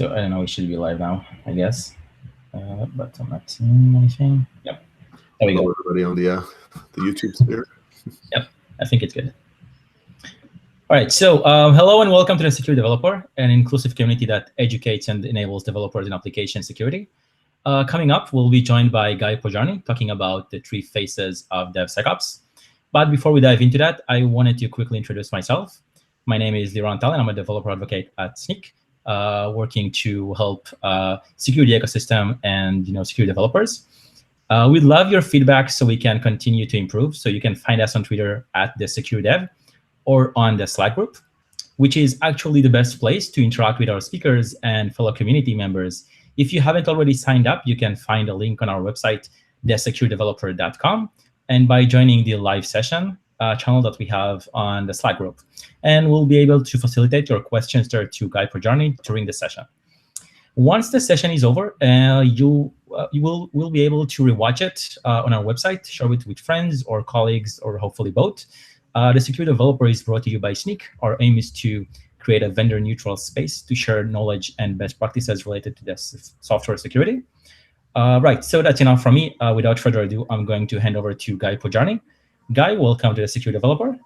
So I don't know, we should be live now, I guess. But I'm not seeing anything. Yep. There we go. Everybody on the YouTube sphere. Yep, I think it's good. All right, so hello and welcome to the Secure Developer, an inclusive community that educates and enables developers in application security. Coming up, we'll be joined by Guy Podjarny talking about the 3 phases of DevSecOps. But before we dive into that, I wanted to quickly introduce myself. My name is Liran Tal, and I'm a developer advocate at Snyk, working to help security ecosystem and security developers. We'd love your feedback so we can continue to improve. So you can find us on Twitter at @thesecuritydev or on the Slack group, which is actually the best place to interact with our speakers and fellow community members. If you haven't already signed up, you can find a link on our website, thesecuredeveloper.com, and by joining the live session channel that we have on the Slack group. And we'll be able to facilitate your questions there to Guy Podjarny during the session. Once the session is over, you will be able to rewatch it on our website, share it with friends or colleagues, or hopefully both. The Secure Developer is brought to you by Snyk. Our aim is to create a vendor-neutral space to share knowledge and best practices related to this software security. Right, so that's enough from me. Without further ado, I'm going to hand over to Guy Podjarny. Guy, welcome to the Secure Developer.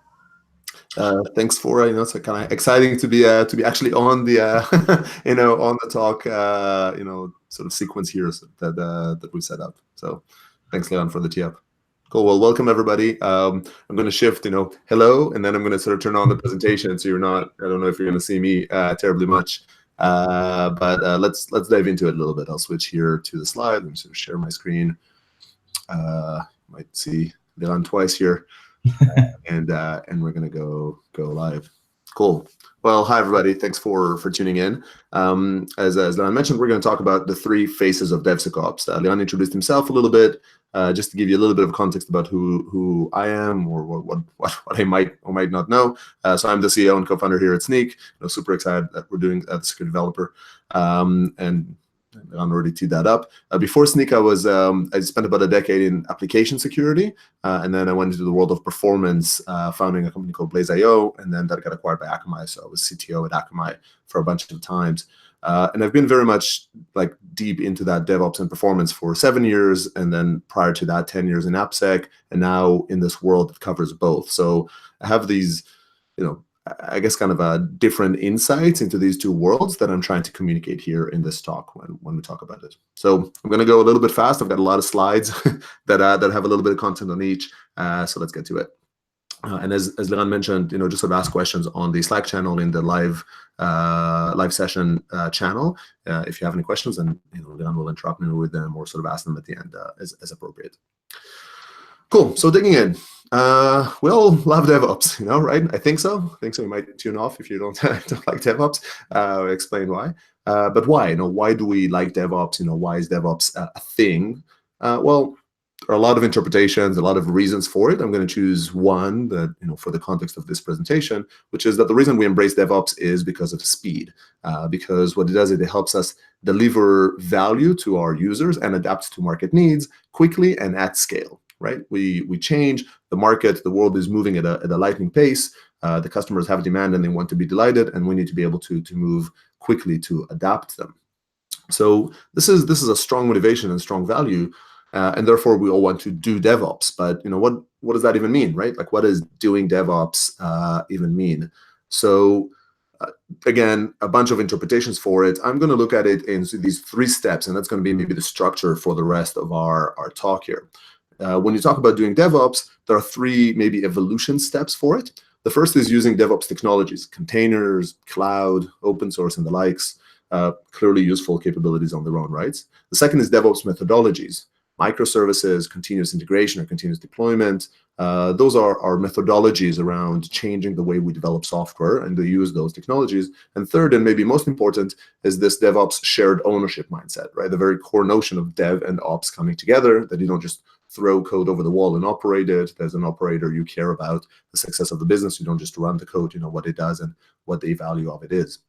Thanks for it's kind of exciting to be actually on the on the talk sort of sequence here that we set up. So thanks, Leon, for the tee up. Cool. Well, welcome everybody. I'm going to shift hello, and then I'm going to sort of turn on the presentation, so I don't know if you're going to see me terribly much, but let's dive into it a little bit. I'll switch here to the slide. Let me sort of share my screen. Might see Leon twice here. And we're gonna go live. Cool. Well, hi everybody. Thanks for tuning in. As Leon mentioned, we're going to talk about the 3 phases of DevSecOps. Leon introduced himself a little bit, just to give you a little bit of context about who I am or what I might or might not know. So I'm the CEO and co-founder here at Snyk. Super excited that we're doing the Secure Developer, and Leon already teed that up. Before Snyk, I spent about a decade in application security, and then I went into the world of performance, founding a company called Blaze.io, and then that got acquired by Akamai. So I was CTO at Akamai for a bunch of times, and I've been very much deep into that DevOps and performance for 7 years, and then prior to that, 10 years in AppSec, and now in this world that covers both. So I have these, I guess, kind of different insights into these 2 worlds that I'm trying to communicate here in this talk when we talk about it. So I'm going to go a little bit fast. I've got a lot of slides that have a little bit of content on each. So let's get to it. And as Leon mentioned, just sort of ask questions on the Slack channel in the live session channel. If you have any questions, then Leon will interrupt me with them or sort of ask them at the end as appropriate. Cool. So digging in. We all love DevOps, right? I think so. You might tune off if you don't like DevOps. I'll explain why. But why? Why do we like DevOps? Why is DevOps a thing? Well, there are a lot of interpretations, a lot of reasons for it. I'm going to choose one that, for the context of this presentation, which is that the reason we embrace DevOps is because of speed. Because what it does is it helps us deliver value to our users and adapt to market needs quickly and at scale. Right? We change the market. The world is moving at a lightning pace. The customers have demand and they want to be delighted, and we need to be able to move quickly to adapt them. So this is a strong motivation and strong value, and therefore we all want to do DevOps. But what does that even mean, right? What does doing DevOps even mean? So again, a bunch of interpretations for it. I'm going to look at it in these 3 steps, and that's going to be maybe the structure for the rest of our talk here. When you talk about doing DevOps, there are 3 maybe evolution steps for it. The first is using DevOps technologies, containers, cloud, open source, and the likes, clearly useful capabilities on their own rights. The second is DevOps methodologies, microservices, continuous integration, or continuous deployment. Those are our methodologies around changing the way we develop software, and they use those technologies. And third, and maybe most important, is this DevOps shared ownership mindset, right? The very core notion of dev and ops coming together, that you don't just throw code over the wall and operate it. There's an operator. You care about the success of the business. You don't just run the code. You know what it does and what the value of it is.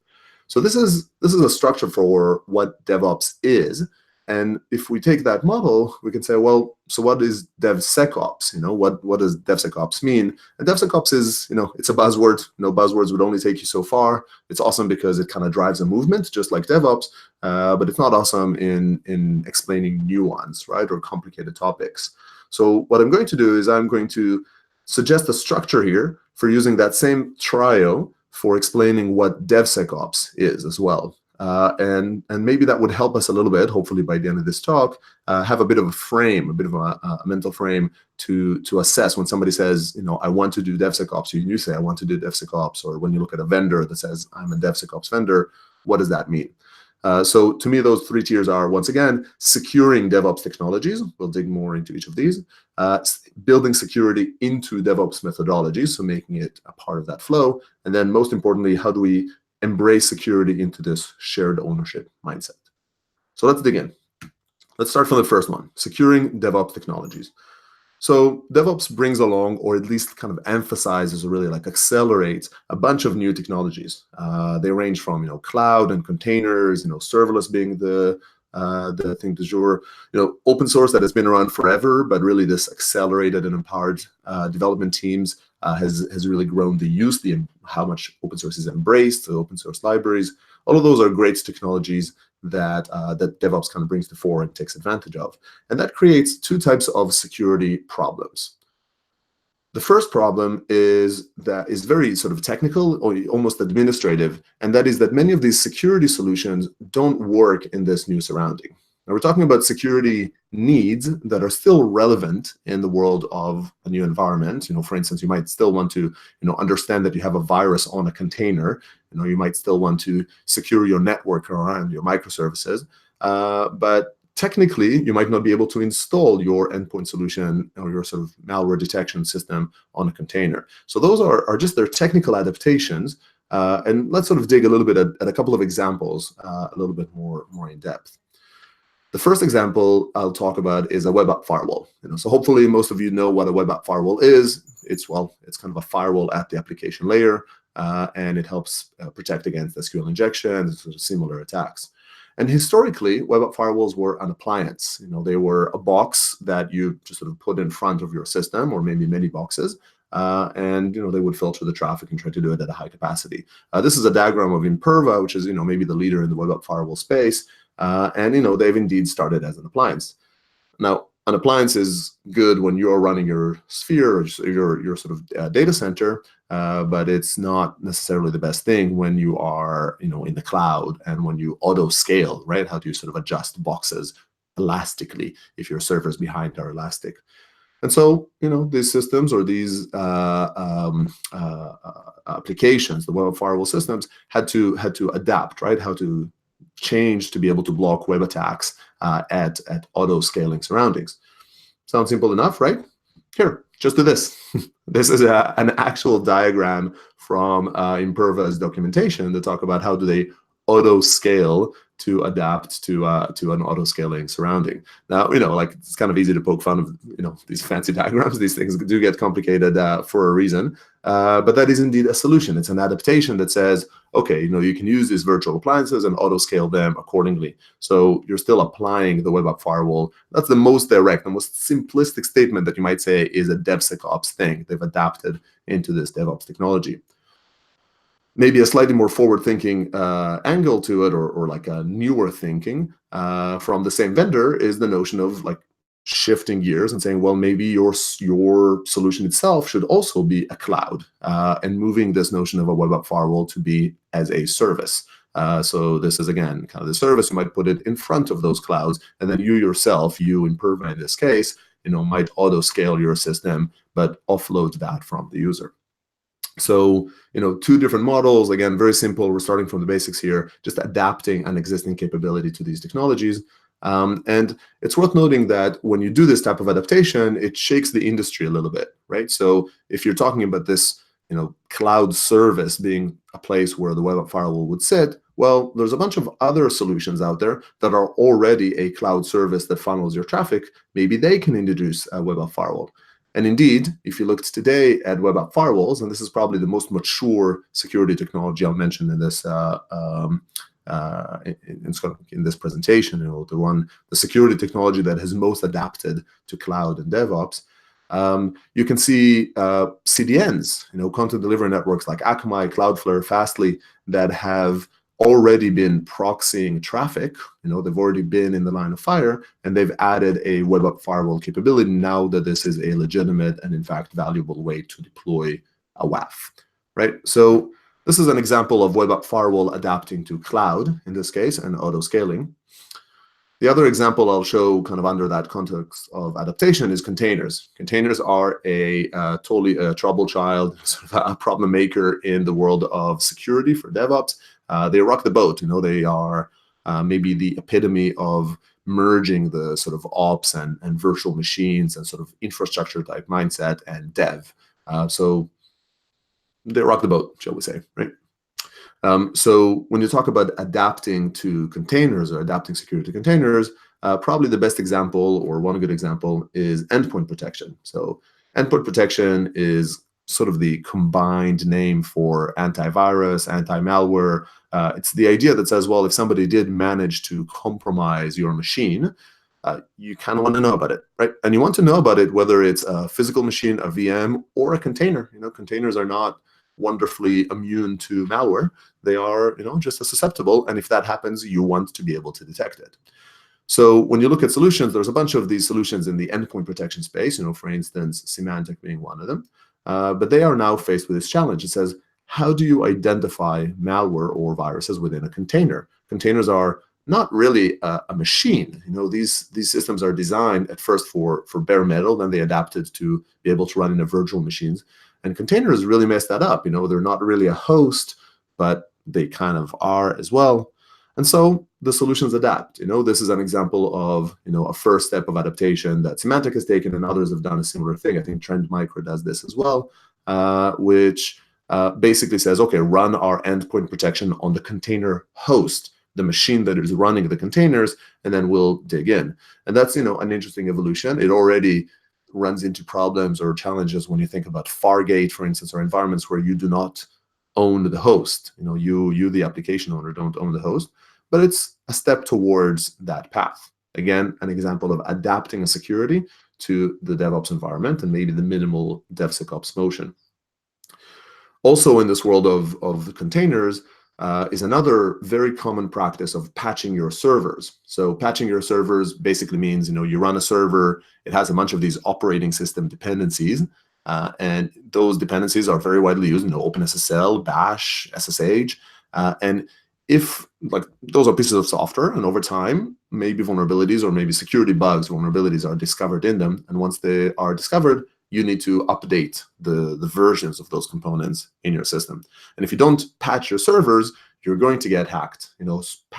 So this is a structure for what DevOps is. And if we take that model, we can say, well, so what is DevSecOps? What does DevSecOps mean? And DevSecOps is, it's a buzzword. Buzzwords would only take you so far. It's awesome because it kind of drives a movement, just like DevOps, but it's not awesome in explaining new ones, right, or complicated topics. So what I'm going to do is I'm going to suggest a structure here for using that same trio for explaining what DevSecOps is as well. And maybe that would help us a little bit, hopefully by the end of this talk, have a bit of a frame, a bit of a mental frame to assess when somebody says, I want to do DevSecOps, you say, I want to do DevSecOps, or when you look at a vendor that says, I'm a DevSecOps vendor, what does that mean? So to me, those three tiers are, once again, securing DevOps technologies. We'll dig more into each of these. Building security into DevOps methodologies, so making it a part of that flow. And then most importantly, how do we embrace security into this shared ownership mindset? So let's dig in. Let's start from the first one, securing DevOps technologies. So DevOps brings along, or at least kind of emphasizes, or really like accelerates a bunch of new technologies. They range from cloud and containers, serverless being the thing du jour, open source that has been around forever, but really this accelerated and empowered development teams has really grown the use, how much open source is embraced, the open source libraries. All of those are great technologies that DevOps kind of brings to the fore and takes advantage of. And that creates two types of security problems. The first problem is very sort of technical or almost administrative, and that is that many of these security solutions don't work in this new surrounding. Now, we're talking about security needs that are still relevant in the world of a new environment. For instance, you might still want to understand that you have a virus on a container. You might still want to secure your network around your microservices. But technically, you might not be able to install your endpoint solution or your sort of malware detection system on a container. So those are just their technical adaptations. And let's sort of dig a little bit at a couple of examples, a little bit more in depth. The first example I'll talk about is a web app firewall. So hopefully most of you know what a web app firewall is. It's kind of a firewall at the application layer, and it helps protect against SQL injection and sort of similar attacks. And historically, web app firewalls were an appliance. They were a box that you just sort of put in front of your system, or maybe many boxes, and they would filter the traffic and try to do it at a high capacity. This is a diagram of Imperva, which is maybe the leader in the web app firewall space. And they've indeed started as an appliance. Now, an appliance is good when you're running your sphere or your sort of data center, but it's not necessarily the best thing when you are in the cloud and when you auto scale, right? How do you sort of adjust boxes elastically if your servers behind are elastic? And so these systems or these applications, the web firewall systems, had to adapt, right? How to change to be able to block web attacks at auto-scaling surroundings. Sounds simple enough, right? Here, just do this. This is an actual diagram from Imperva's documentation to talk about how do they auto-scale to adapt to an auto-scaling surrounding. Now, it's kind of easy to poke fun of these fancy diagrams. These things do get complicated for a reason, but that is indeed a solution. It's an adaptation that says, okay, you can use these virtual appliances and auto-scale them accordingly. So you're still applying the web app firewall. That's the most direct, the most simplistic statement that you might say is a DevSecOps thing. They've adapted into this DevOps technology. Maybe a slightly more forward-thinking angle to it, or like a newer thinking from the same vendor, is the notion of like shifting gears and saying, well, maybe your solution itself should also be a cloud, and moving this notion of a web app firewall to be as a service. So this is, again, kind of the service. You might put it in front of those clouds, and then you yourself, you Imperva in this case, might auto-scale your system, but offload that from the user. So, two different models, again, very simple. We're starting from the basics here, just adapting an existing capability to these technologies. And it's worth noting that when you do this type of adaptation, it shakes the industry a little bit, right? So if you're talking about this, cloud service being a place where the web app firewall would sit, well, there's a bunch of other solutions out there that are already a cloud service that funnels your traffic. Maybe they can introduce a web app firewall. And indeed, if you looked today at web app firewalls, and this is probably the most mature security technology I'll mention in this in this presentation, the security technology that has most adapted to cloud and DevOps, you can see CDNs, content delivery networks like Akamai, Cloudflare, Fastly, that have already been proxying traffic. They've already been in the line of fire, and they've added a web app firewall capability now that this is a legitimate and, in fact, valuable way to deploy a WAF, right? So this is an example of web app firewall adapting to cloud, in this case, and auto-scaling. The other example I'll show kind of under that context of adaptation is containers. Containers are totally a trouble child, sort of a problem maker in the world of security for DevOps. They rock the boat. They are maybe the epitome of merging the sort of ops and virtual machines and sort of infrastructure type mindset and dev. So they rock the boat, shall we say, right? So when you talk about adapting to containers or adapting security to containers, probably the best example, or one good example, is endpoint protection. So endpoint protection is sort of the combined name for antivirus, anti-malware. It's the idea that says, well, if somebody did manage to compromise your machine, you kind of want to know about it, right? And you want to know about it whether it's a physical machine, a VM, or a container. Containers are not wonderfully immune to malware. They are, just as susceptible. And if that happens, you want to be able to detect it. So when you look at solutions, there's a bunch of these solutions in the endpoint protection space, for instance, Symantec being one of them. But they are now faced with this challenge. It says, how do you identify malware or viruses within a container? Containers are not really a machine. These systems are designed at first for bare metal, then they adapted to be able to run in a virtual machines. And containers really mess that up. They're not really a host, but they kind of are as well. And so the solutions adapt. This is an example of a first step of adaptation that Symantec has taken, and others have done a similar thing. I think Trend Micro does this as well, which basically says, okay, run our endpoint protection on the container host, the machine that is running the containers, and then we'll dig in. And that's an interesting evolution. It already runs into problems or challenges when you think about Fargate, for instance, or environments where you do not own the host. You the application owner, don't own the host, but it's a step towards that path. Again, an example of adapting a security to the DevOps environment and maybe the minimal DevSecOps motion. Also in this world of containers is another very common practice of patching your servers. So patching your servers basically means, you run a server, it has a bunch of these operating system dependencies, and those dependencies are very widely used, OpenSSL, Bash, SSH, and if those are pieces of software, and over time, maybe vulnerabilities or maybe security bugs, vulnerabilities are discovered in them, and once they are discovered, you need to update the versions of those components in your system. And if you don't patch your servers, you're going to get hacked.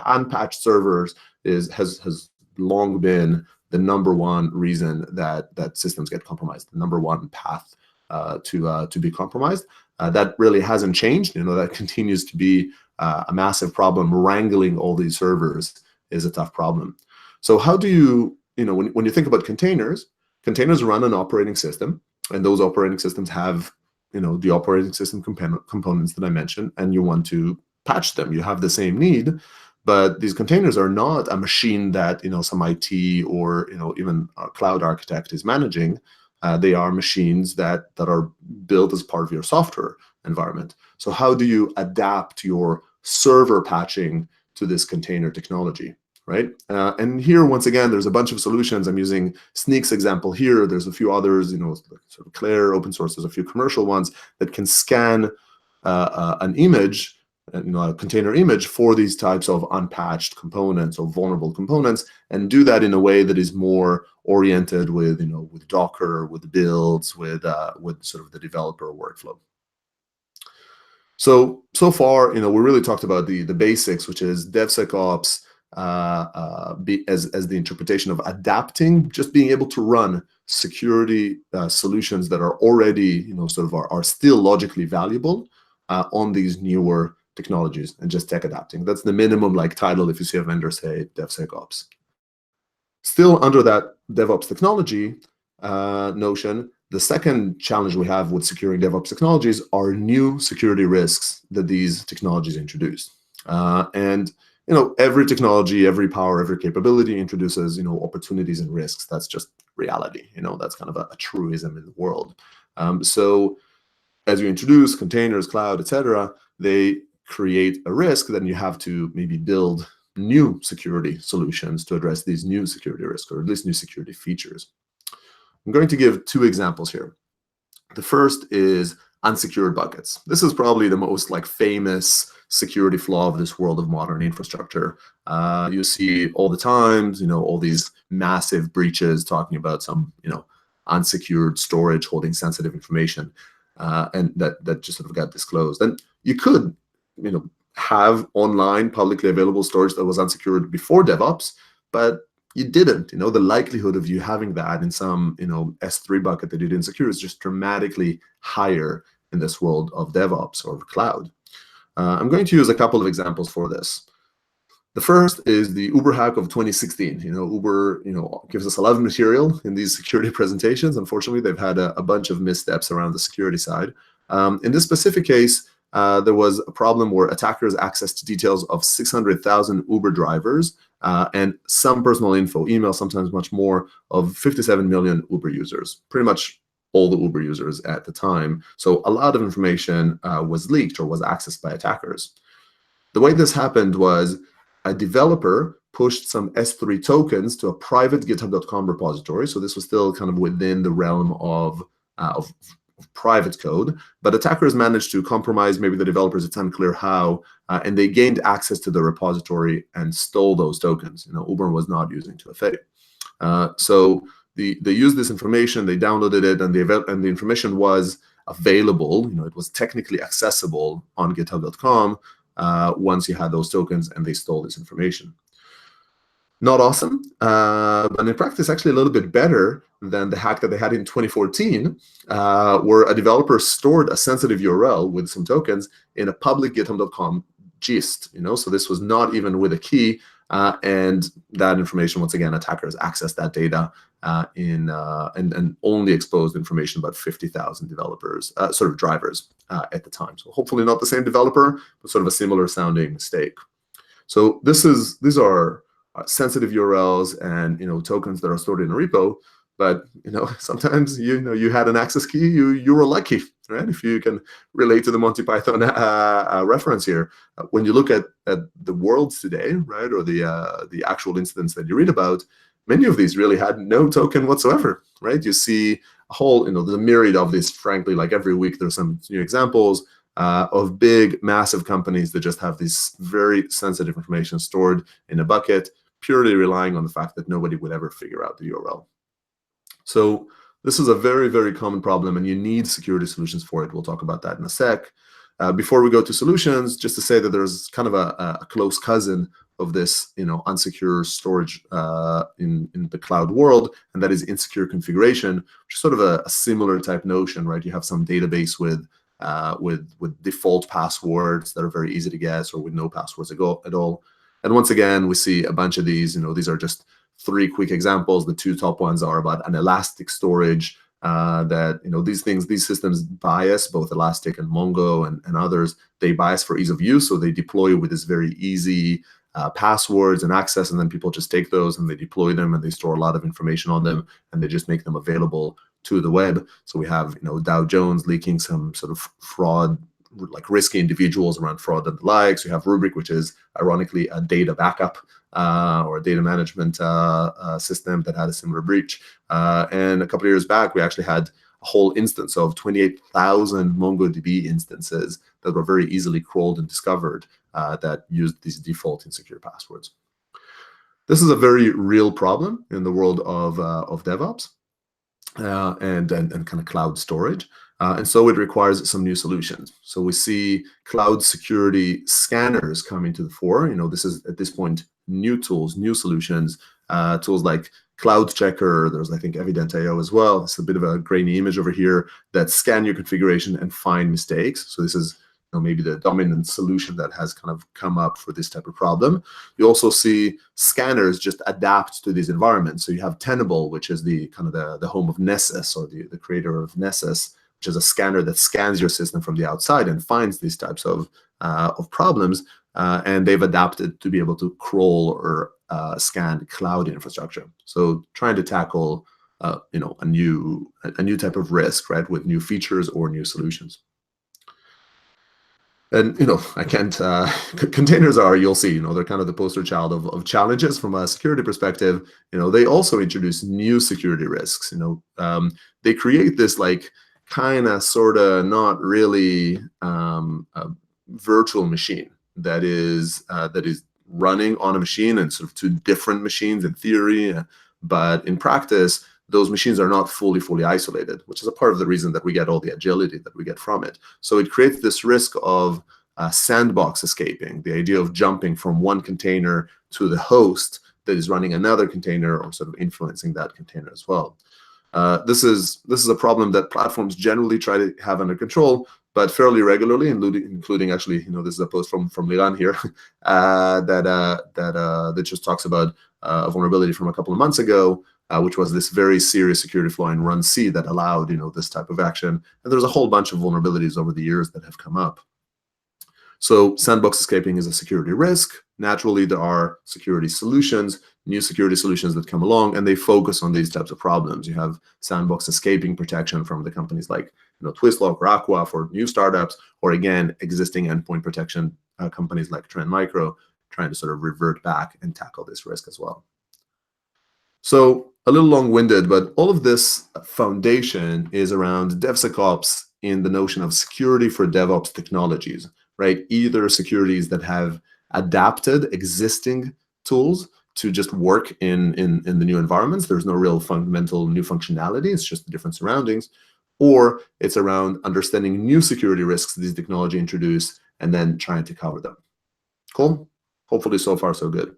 Unpatched servers has long been the #1 reason that systems get compromised, the #1 path to be compromised. That really hasn't changed. That continues to be a massive problem. Wrangling all these servers is a tough problem. So how do you, when you think about containers run an operating system, and those operating systems have, the operating system components that I mentioned, and you want to patch them. You have the same need, but these containers are not a machine that, some IT or, even a cloud architect is managing. They are machines that are built as part of your software environment. So how do you adapt your server patching to this container technology? Right? And here, once again, there's a bunch of solutions. I'm using Sneak's example here. There's a few others, sort of Claire, open source. There's a few commercial ones that can scan an image, a container image for these types of unpatched components or vulnerable components, and do that in a way that is more oriented with, with Docker, with builds, with sort of the developer workflow. So far, we really talked about the basics, which is DevSecOps, as the interpretation of adapting, just being able to run security solutions that are already, are still logically valuable on these newer technologies, and just tech adapting. That's the minimum title if you see a vendor say DevSecOps. Still under that DevOps technology notion, the second challenge we have with securing DevOps technologies are new security risks that these technologies introduce. And every technology, every power, every capability introduces, opportunities and risks. That's just reality. That's kind of a truism in the world. So as you introduce containers, cloud, etc., they create a risk. Then you have to maybe build new security solutions to address these new security risks, or at least new security features. I'm going to give 2 examples here. The first is unsecured buckets. This is probably the most famous security flaw of this world of modern infrastructure. You see all the times, all these massive breaches talking about some, unsecured storage holding sensitive information, and that just sort of got disclosed. And you could, have online publicly available storage that was unsecured before DevOps, but you didn't. The likelihood of you having that in some, S3 bucket that you didn't secure is just dramatically higher in this world of DevOps or cloud. I'm going to use a couple of examples for this. The first is the Uber hack of 2016. Uber, gives us a lot of material in these security presentations. Unfortunately, they've had a bunch of missteps around the security side. In this specific case, there was a problem where attackers accessed details of 600,000 Uber drivers and some personal info, email, sometimes much more, of 57 million Uber users, pretty much all the Uber users at the time. So a lot of information was leaked or was accessed by attackers. The way this happened was a developer pushed some S3 tokens to a private GitHub.com repository. So this was still kind of within the realm of private code, but attackers managed to compromise maybe the developers, it's unclear how, and they gained access to the repository and stole those tokens. Uber was not using 2FA. So they used this information, they downloaded it, and the information was available. It was technically accessible on GitHub.com once you had those tokens, and they stole this information. Not awesome, but in practice, actually a little bit better than the hack that they had in 2014, where a developer stored a sensitive URL with some tokens in a public GitHub.com gist. So this was not even with a key, and that information, once again, attackers accessed that data and only exposed information about 50,000 developers, drivers at the time. So hopefully not the same developer, but sort of a similar sounding mistake. So these are sensitive URLs and tokens that are stored in a repo, but sometimes you had an access key, you were lucky, right? If you can relate to the Monty Python reference here, when you look at the worlds today, right, or the actual incidents that you read about, many of these really had no token whatsoever, right? You see a whole, there's a myriad of these. Frankly, like every week, there's some new examples of big, massive companies that just have this very sensitive information stored in a bucket, purely relying on the fact that nobody would ever figure out the URL. So this is a very, very common problem, and you need security solutions for it. We'll talk about that in a sec. Before we go to solutions, just to say that there's kind of a close cousin of this, unsecure storage in the cloud world, and that is insecure configuration, which is sort of a similar type notion, right? You have some database with default passwords that are very easy to guess, or with no passwords at all. And once again, we see a bunch of these. These are just 3 quick examples. The 2 top ones are about an elastic storage that, these systems bias, both Elastic and Mongo and others, they bias for ease of use. So they deploy with this very easy passwords and access, and then people just take those and they deploy them, and they store a lot of information on them, and they just make them available to the web. So we have, Dow Jones leaking some sort of fraud, like risky individuals around fraud and the likes. We have Rubrik, which is ironically a data backup or a data management system that had a similar breach. And a couple of years back, we actually had a whole instance of 28,000 MongoDB instances that were very easily crawled and discovered that used these default insecure passwords. This is a very real problem in the world of DevOps and kind of cloud storage. And so it requires some new solutions. So we see cloud security scanners coming to the fore. This is at this point new tools, new solutions, tools like Cloud Checker. There's, I think, Evident.io as well. It's a bit of a grainy image over here that scan your configuration and find mistakes. So this is maybe the dominant solution that has kind of come up for this type of problem. You also see scanners just adapt to these environments. So you have Tenable, which is the kind of the home of Nessus, or the creator of Nessus, which is a scanner that scans your system from the outside and finds these types of problems. and they've adapted to be able to crawl or scan cloud infrastructure. So trying to tackle a new type of risk, right, with new features or new solutions. And I can't. Containers are, you'll see, they're kind of the poster child of challenges from a security perspective. They also introduce new security risks. They create this like kind of sort of not really a virtual machine that is running on a machine and sort of two different machines in theory, but in practice, those machines are not fully isolated, which is a part of the reason that we get all the agility that we get from it. So it creates this risk of sandbox escaping, the idea of jumping from one container to the host that is running another container or sort of influencing that container as well. This is a problem that platforms generally try to have under control, but fairly regularly, including actually, this is a post from Liran here that just talks about a vulnerability from a couple of months ago, which was this very serious security flaw in run C that allowed this type of action. And there's a whole bunch of vulnerabilities over the years that have come up. So sandbox escaping is a security risk. Naturally, there are security solutions, new security solutions that come along, and they focus on these types of problems. You have sandbox escaping protection from the companies like Twistlock or Aqua for new startups, or again, existing endpoint protection companies like Trend Micro, trying to sort of revert back and tackle this risk as well. So a little long-winded, but all of this foundation is around DevSecOps in the notion of security for DevOps technologies, right? Either securities that have adapted existing tools to just work in the new environments. There's no real fundamental new functionality. It's just the different surroundings. Or it's around understanding new security risks these technology introduce and then trying to cover them. Cool? Hopefully so far so good.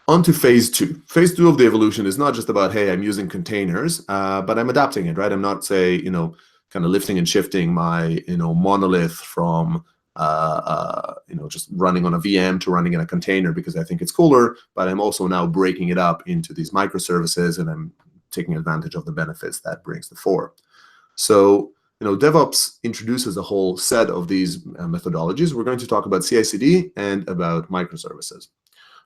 On to phase two. Phase two of the evolution is not just about, hey, I'm using containers, but I'm adapting it, right? I'm not, say, kind of lifting and shifting my, monolith from, just running on a VM to running in a container because I think it's cooler, but I'm also now breaking it up into these microservices and I'm taking advantage of the benefits that brings to the fore. So, DevOps introduces a whole set of these methodologies. We're going to talk about CI/CD and about microservices.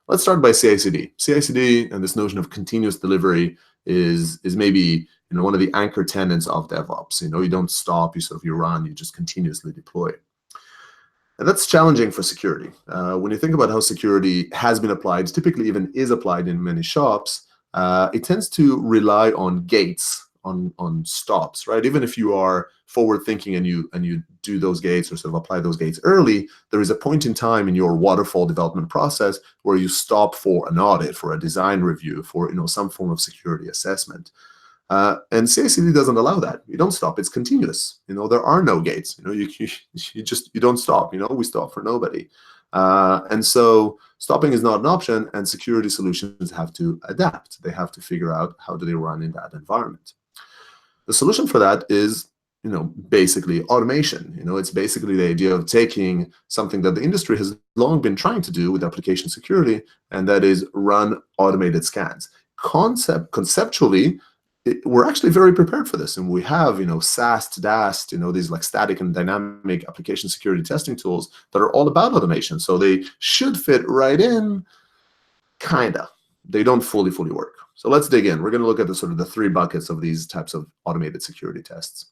Let's start by CI/CD. CI/CD and this notion of continuous delivery is maybe one of the anchor tenets of DevOps. You don't stop, you run, you just continuously deploy. And that's challenging for security. When you think about how security has been applied, typically even is applied in many shops, it tends to rely on gates, on stops, right? Even if you are forward-thinking and you do those gates or sort of apply those gates early, there is a point in time in your waterfall development process where you stop for an audit, for a design review, for some form of security assessment. And CI/CD doesn't allow that. You don't stop. It's continuous. There are no gates. You don't stop. We stop for nobody. And so stopping is not an option, and security solutions have to adapt. They have to figure out how do they run in that environment. The solution for that is, basically automation. It's basically the idea of taking something that the industry has long been trying to do with application security, and that is run automated scans. Conceptually, we're actually very prepared for this, and we have, SAST, DAST, these like static and dynamic application security testing tools that are all about automation. So they should fit right in, kinda. They don't fully work. So let's dig in. We're going to look at the three buckets of these types of automated security tests.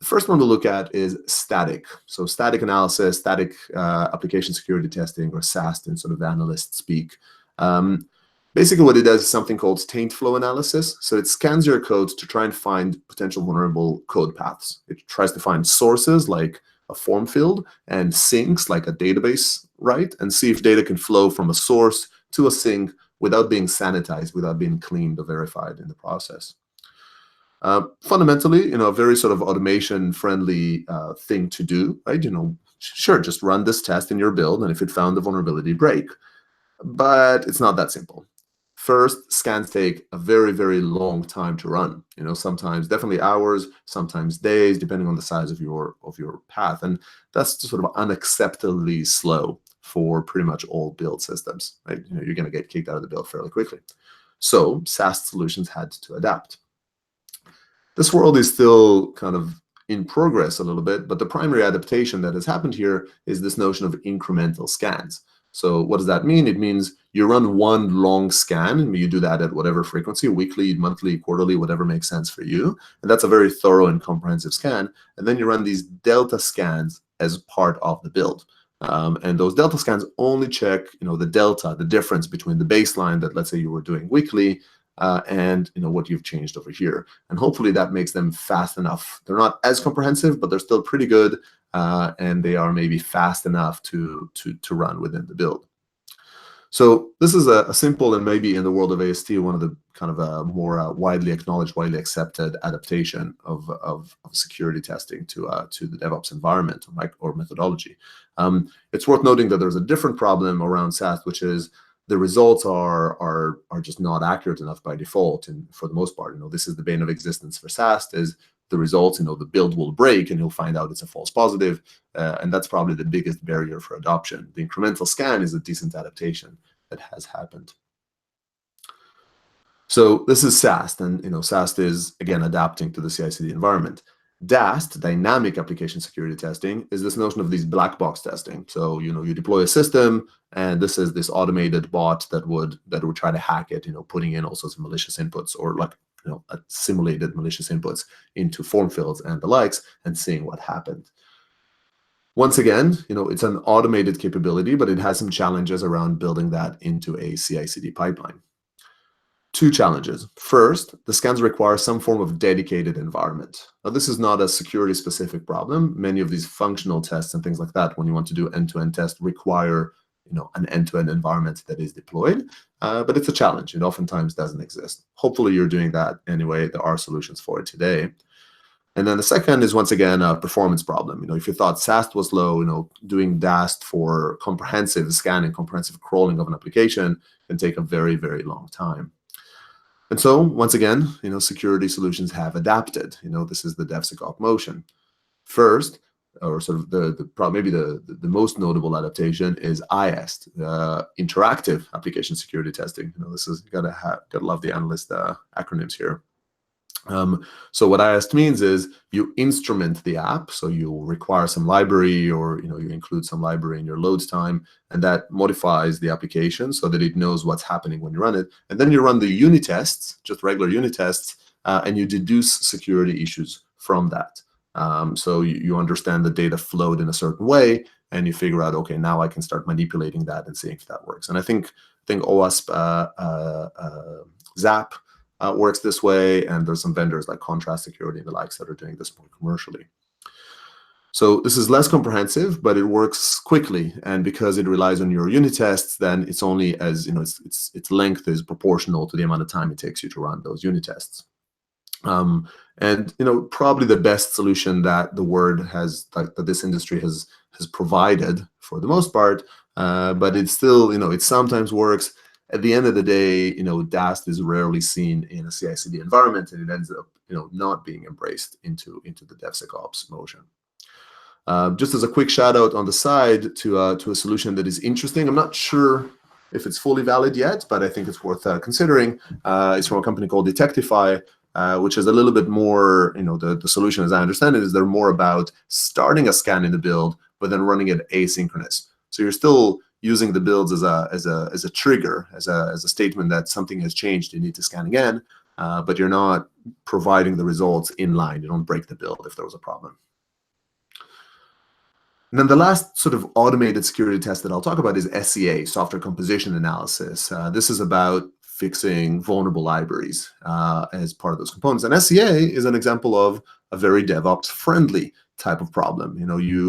The first one to look at is static. So static analysis, static application security testing, or SAST in sort of analyst speak. Basically, what it does is something called taint flow analysis. So it scans your code to try and find potential vulnerable code paths. It tries to find sources like a form field and sinks like a database, right? And see if data can flow from a source to a sink without being sanitized, without being cleaned or verified in the process. Fundamentally, a very sort of automation-friendly thing to do, right? Sure, just run this test in your build, and if it found the vulnerability, break. But it's not that simple. First, scans take a very, very long time to run. Sometimes definitely hours, sometimes days, depending on the size of your path, and that's just sort of unacceptably slow for pretty much all build systems. Right? You're going to get kicked out of the build fairly quickly. So SAST solutions had to adapt. This world is still kind of in progress a little bit, but the primary adaptation that has happened here is this notion of incremental scans. So what does that mean? It means you run one long scan, and you do that at whatever frequency, weekly, monthly, quarterly, whatever makes sense for you. And that's a very thorough and comprehensive scan. And then you run these delta scans as part of the build. And those delta scans only check, the delta, the difference between the baseline that, let's say, you were doing weekly and what you've changed over here. And hopefully that makes them fast enough. They're not as comprehensive, but they're still pretty good. And they are maybe fast enough to run within the build. So this is a simple, and maybe in the world of AST, one of the kind of more widely acknowledged, widely accepted adaptation of security testing to the DevOps environment or methodology. It's worth noting that there's a different problem around SAST, which is the results are just not accurate enough by default. And for the most part, this is the bane of existence for SAST, is the results, the build will break and you'll find out it's a false positive. And that's probably the biggest barrier for adoption. The incremental scan is a decent adaptation that has happened. So this is SAST, and SAST is, again, adapting to the CI/CD environment. DAST, dynamic application security testing, is this notion of these black box testing. So you deploy a system, and this is this automated bot that would try to hack it, putting in all sorts of malicious inputs, or simulated malicious inputs into form fields and the likes, and seeing what happened. Once again, it's an automated capability, but it has some challenges around building that into a CI/CD pipeline. Two challenges. First, the scans require some form of dedicated environment. Now, this is not a security-specific problem. Many of these functional tests and things like that, when you want to do end-to-end tests, require an end-to-end environment that is deployed. But it's a challenge. It oftentimes doesn't exist. Hopefully, you're doing that anyway. There are solutions for it today. And then the second is, once again, a performance problem. If you thought SAST was low, doing DAST for comprehensive scanning, comprehensive crawling of an application can take a very, very long time. And so, once again, security solutions have adapted. This is the DevSecOps motion. First, or sort of maybe the most notable adaptation is IAST, interactive application security testing. This is gotta love the analyst acronyms here. So what IAST means is you instrument the app, so you require some library, or you include some library in your load time, and that modifies the application so that it knows what's happening when you run it. And then you run the unit tests, just regular unit tests, and you deduce security issues from that. So you understand the data flowed in a certain way, and you figure out, okay, now I can start manipulating that and seeing if that works. And I think OWASP ZAP works this way, and there's some vendors like Contrast Security and the likes that are doing this more commercially. So this is less comprehensive, but it works quickly, and because it relies on your unit tests, then it's only as its length is proportional to the amount of time it takes you to run those unit tests. And probably the best solution that the word has, that this industry has provided for the most part, but it's still it sometimes works. At the end of the day, DAST is rarely seen in a CI/CD environment, and it ends up, not being embraced into the DevSecOps motion. Just as a quick shout out on the side to a solution that is interesting. I'm not sure if it's fully valid yet, but I think it's worth considering. It's from a company called Detectify, which is a little bit more, the solution, as I understand it, is they're more about starting a scan in the build, but then running it asynchronous. So you're still using the builds as a trigger, as a statement that something has changed, you need to scan again, but you're not providing the results in line. You don't break the build if there was a problem. And then the last sort of automated security test that I'll talk about is SCA, software composition analysis. This is about fixing vulnerable libraries as part of those components. And SCA is an example of a very DevOps-friendly type of problem.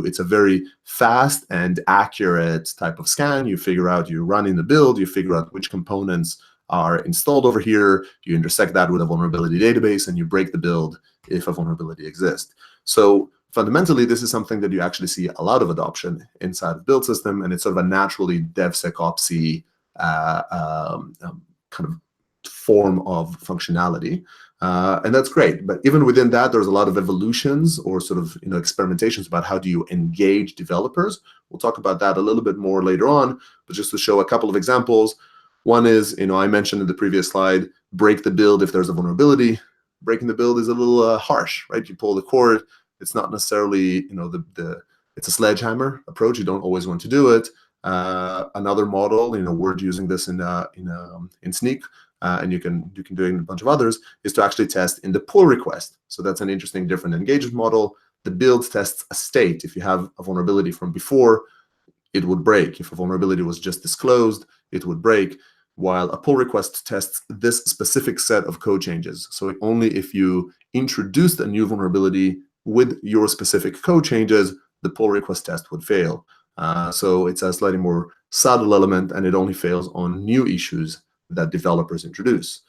It's a very fast and accurate type of scan. You figure out, you run in the build, you figure out which components are installed over here, you intersect that with a vulnerability database, and you break the build if a vulnerability exists. So fundamentally, this is something that you actually see a lot of adoption inside of build system, and it's sort of a naturally DevSecOps-y kind of form of functionality. And that's great. But even within that, there's a lot of evolutions or sort of experimentations about how do you engage developers. We'll talk about that a little bit more later on, but just to show a couple of examples. One is, I mentioned in the previous slide, break the build if there's a vulnerability. Breaking the build is a little harsh, right? You pull the cord, It's not necessarily, it's a sledgehammer approach. You don't always want to do it. Another model, we're using this in Sneak, and you can do it in a bunch of others, is to actually test in the pull request. So that's an interesting different engagement model. The build tests a state. If you have a vulnerability from before, it would break. If a vulnerability was just disclosed, it would break, while a pull request tests this specific set of code changes. So only if you introduced a new vulnerability with your specific code changes, the pull request test would fail. So it's a slightly more subtle element, and it only fails on new issues that developers introduce.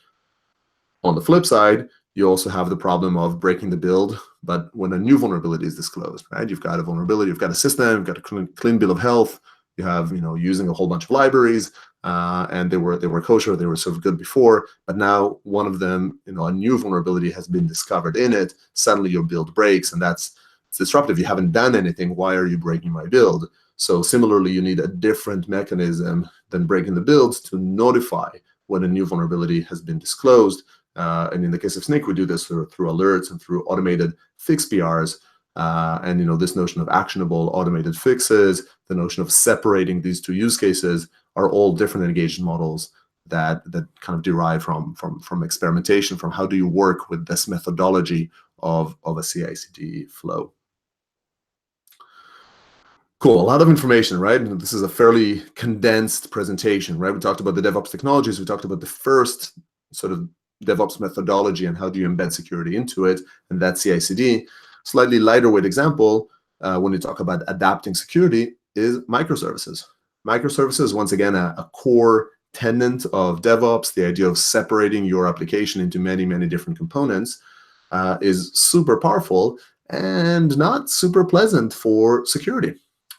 On the flip side, you also have the problem of breaking the build, but when a new vulnerability is disclosed, right? You've got a vulnerability, you've got a system, you've got a clean bill of health, you have, using a whole bunch of libraries, and they were kosher, they were sort of good before, but now one of them, a new vulnerability has been discovered in it. Suddenly your build breaks, and it's disruptive. You haven't done anything. Why are you breaking my build? So similarly, you need a different mechanism than breaking the builds to notify when a new vulnerability has been disclosed. And in the case of Sneak, we do this through alerts and through automated fix PRs. And this notion of actionable automated fixes, the notion of separating these two use cases, are all different engagement models that kind of derive from experimentation, from how do you work with this methodology of a CI/CD flow. Cool, a lot of information, right? And this is a fairly condensed presentation, right? We talked about the DevOps technologies. We talked about the first sort of DevOps methodology and how do you embed security into it, and that's CI/CD. Slightly lighter weight example when you talk about adapting security is microservices. Microservices, once again, a core tenet of DevOps. The idea of separating your application into many, many different components is super powerful and not super pleasant for security.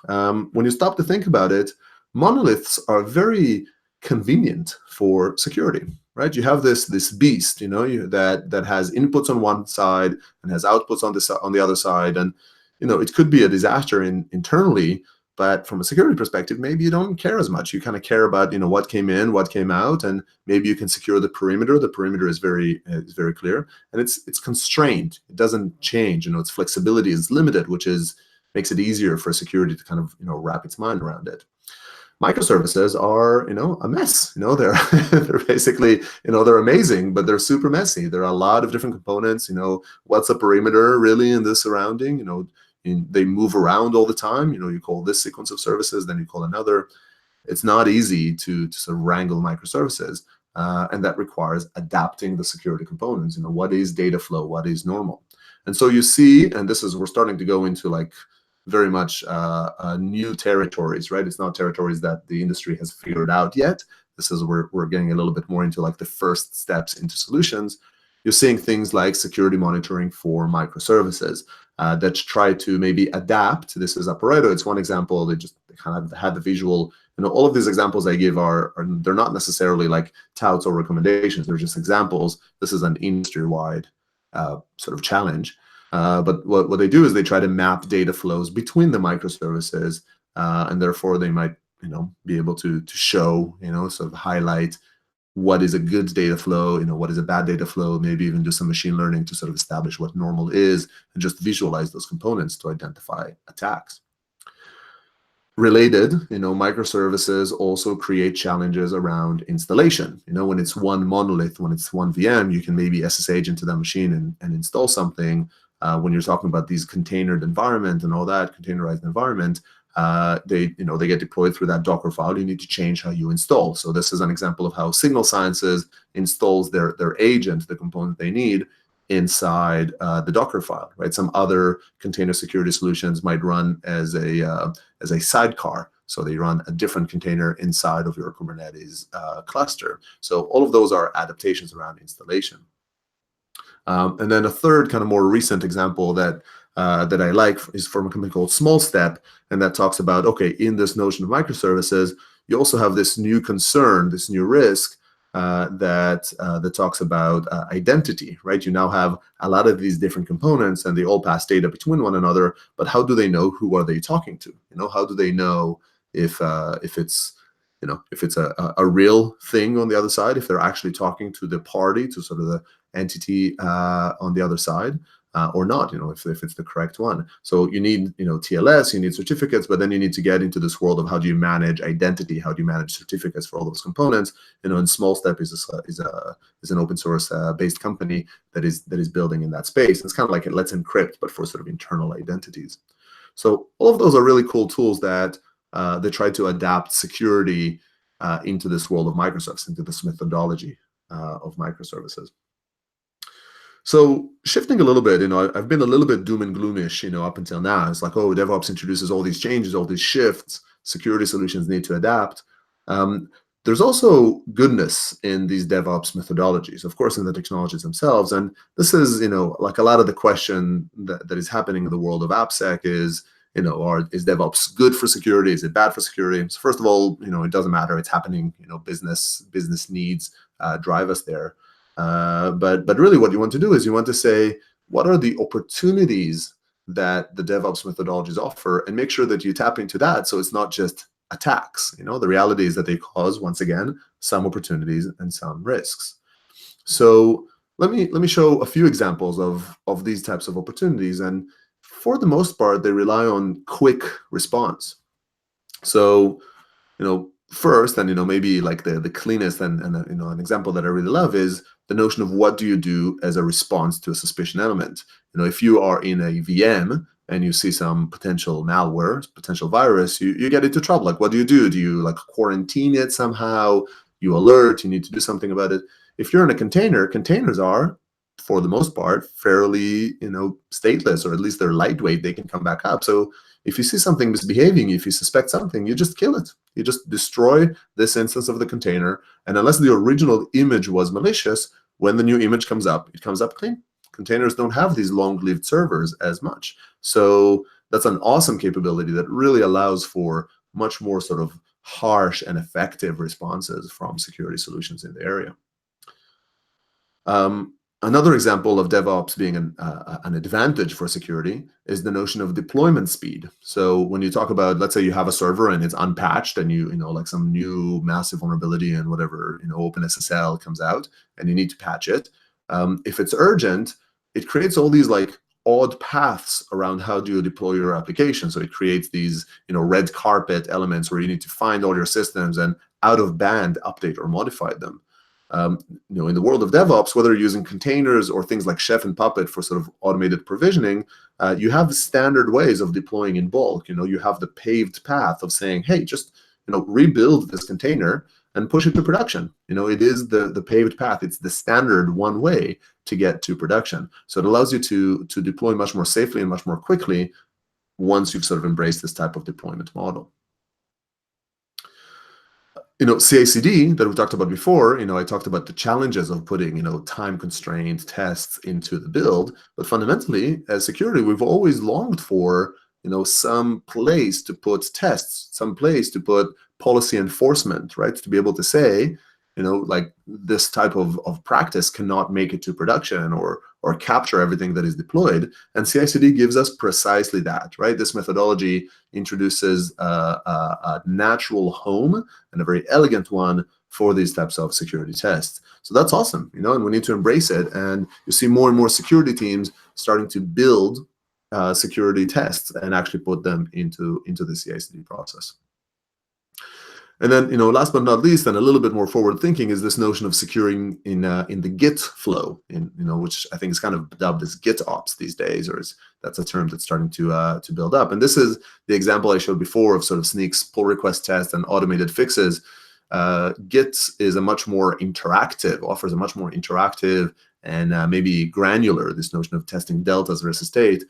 When you stop to think about it, monoliths are very convenient for security, right? You have this beast, that has inputs on one side and has outputs on the other side, and it could be a disaster internally. But from a security perspective, maybe you don't care as much. You kind of care about what came in, what came out, and maybe you can secure the perimeter. The perimeter is very clear, and it's constrained. It doesn't change. Its flexibility is limited, which makes it easier for security to kind of wrap its mind around it. Microservices are a mess. They're basically they're amazing, but they're super messy. There are a lot of different components. What's a perimeter really in this surrounding? They move around all the time. You call this sequence of services, then you call another. It's not easy to sort of wrangle microservices, and that requires adapting the security components. What is data flow? What is normal? And so you see, and we're starting to go into like very much new territories, right? It's not territories that the industry has figured out yet. This is where we're getting a little bit more into like the first steps into solutions. You're seeing things like security monitoring for microservices that try to maybe adapt. This is Pareto. It's one example. They kind of had the visual. All of these examples I give they're not necessarily like touts or recommendations. They're just examples. This is an industry-wide sort of challenge. But what they do is they try to map data flows between the microservices, and therefore they might be able to show sort of highlight what is a good data flow, what is a bad data flow, maybe even do some machine learning to sort of establish what normal is, and just visualize those components to identify attacks. Related, microservices also create challenges around installation. When it's one monolith, when it's one VM, you can maybe SSH into that machine and install something. When you're talking about these containered environment and all that, containerized environment, they get deployed through that Docker file. You need to change how you install. So this is an example of how Signal Sciences installs their agent, the component they need, inside the Docker file, right? Some other container security solutions might run as a sidecar. So they run a different container inside of your Kubernetes cluster. So all of those are adaptations around installation. And then a third kind of more recent example that I like is from a company called Small Step, and that talks about, okay, in this notion of microservices, you also have this new concern, this new risk that talks about identity, right? You now have a lot of these different components, and they all pass data between one another. But how do they know who are they talking to? How do they know if it's a real thing on the other side, if they're actually talking to the party, to sort of the entity on the other side? or not, if it's the correct one. So you need, TLS, you need certificates, but then you need to get into this world of how do you manage identity, how do you manage certificates for all those components. And SmallStep is an open source based company that is building in that space. It's kind of like Let's Encrypt, but for sort of internal identities. So all of those are really cool tools that they try to adapt security into this world of microservices, into this methodology of microservices. So shifting a little bit, I've been a little bit doom and gloomish, up until now. It's like, oh, DevOps introduces all these changes, all these shifts, security solutions need to adapt. There's also goodness in these DevOps methodologies, of course, in the technologies themselves. And this is, like a lot of the question that is happening in the world of AppSec is, is DevOps good for security? Is it bad for security? So first of all, it doesn't matter. It's happening. Business needs drive us there. But really what you want to do is you want to say, what are the opportunities that the DevOps methodologies offer, and make sure that you tap into that so it's not just attacks. The reality is that they cause, once again, some opportunities and some risks. So let me show a few examples of these types of opportunities. And for the most part, they rely on quick response. So, first, and maybe like the cleanest and an example that I really love is the notion of what do you do as a response to a suspicion element. If you are in a VM and you see some potential malware, potential virus, you get into trouble. Like, what do? Do you like quarantine it somehow? You alert, you need to do something about it. If you're in a container, containers are, for the most part, fairly, stateless, or at least they're lightweight, they can come back up. So if you see something misbehaving, if you suspect something, you just kill it. You just destroy this instance of the container. And unless the original image was malicious, when the new image comes up, it comes up clean. Containers don't have these long-lived servers as much. So that's an awesome capability that really allows for much more sort of harsh and effective responses from security solutions in the area. Another example of DevOps being an advantage for security is the notion of deployment speed. So when you talk about, let's say you have a server and it's unpatched, and like some new massive vulnerability and whatever, OpenSSL comes out and you need to patch it. If it's urgent, it creates all these like odd paths around how do you deploy your application. So it creates these, red carpet elements where you need to find all your systems and out of band update or modify them. In the world of DevOps, whether you're using containers or things like Chef and Puppet for sort of automated provisioning, you have standard ways of deploying in bulk. You have the paved path of saying, hey, just rebuild this container and push it to production. It is the paved path. It's the standard one way to get to production. So it allows you to deploy much more safely and much more quickly once you've sort of embraced this type of deployment model. CI/CD that we talked about before, I talked about the challenges of putting, time-constrained tests into the build. But fundamentally, as security, we've always longed for, some place to put tests, some place to put policy enforcement, right? To be able to say, like this type of practice cannot make it to production or capture everything that is deployed. And CI/CD gives us precisely that, right? This methodology introduces a natural home, and a very elegant one, for these types of security tests. So that's awesome, and we need to embrace it. And you see more and more security teams starting to build security tests and actually put them into the CI/CD process. And then, last but not least, and a little bit more forward-thinking, is this notion of securing in the Git flow, which I think is kind of dubbed as GitOps these days, or that's a term that's starting to build up. And this is the example I showed before of sort of Snyk's pull request test and automated fixes. Git is a much more interactive, offers a much more interactive and maybe granular, this notion of testing deltas versus state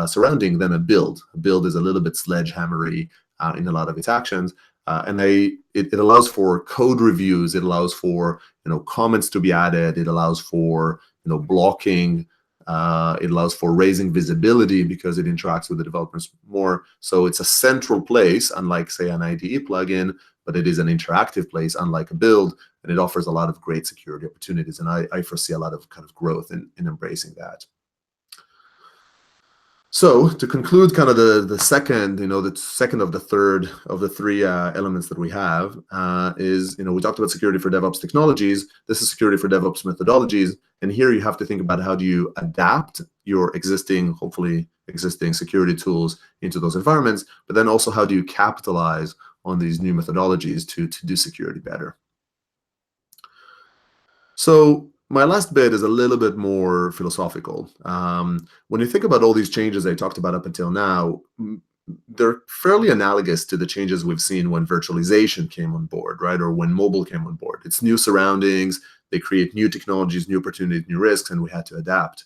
surrounding than a build. A build is a little bit sledgehammery in a lot of its actions. And it allows for code reviews. It allows for comments to be added. It allows for blocking. It allows for raising visibility because it interacts with the developers more. So it's a central place, unlike say an IDE plugin, but it is an interactive place, unlike a build, and it offers a lot of great security opportunities. And I foresee a lot of kind of growth in embracing that. So to conclude, kind of the second, the second of the third of the three elements that we have is, we talked about security for DevOps technologies. This is security for DevOps methodologies, and here you have to think about how do you adapt your hopefully existing security tools into those environments, but then also how do you capitalize on these new methodologies to do security better. So my last bit is a little bit more philosophical. When you think about all these changes I talked about up until now, they're fairly analogous to the changes we've seen when virtualization came on board, right? Or when mobile came on board. It's new surroundings, they create new technologies, new opportunities, new risks, and we had to adapt.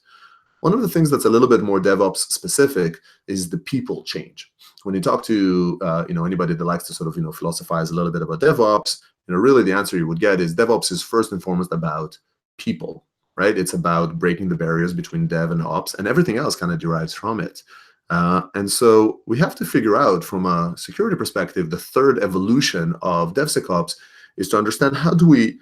One of the things that's a little bit more DevOps specific is the people change. When you talk to anybody that likes to sort of philosophize a little bit about DevOps, really the answer you would get is DevOps is first and foremost about people, right? It's about breaking the barriers between dev and ops, and everything else kind of derives from it. And so we have to figure out, from a security perspective, the third evolution of DevSecOps is to understand how do we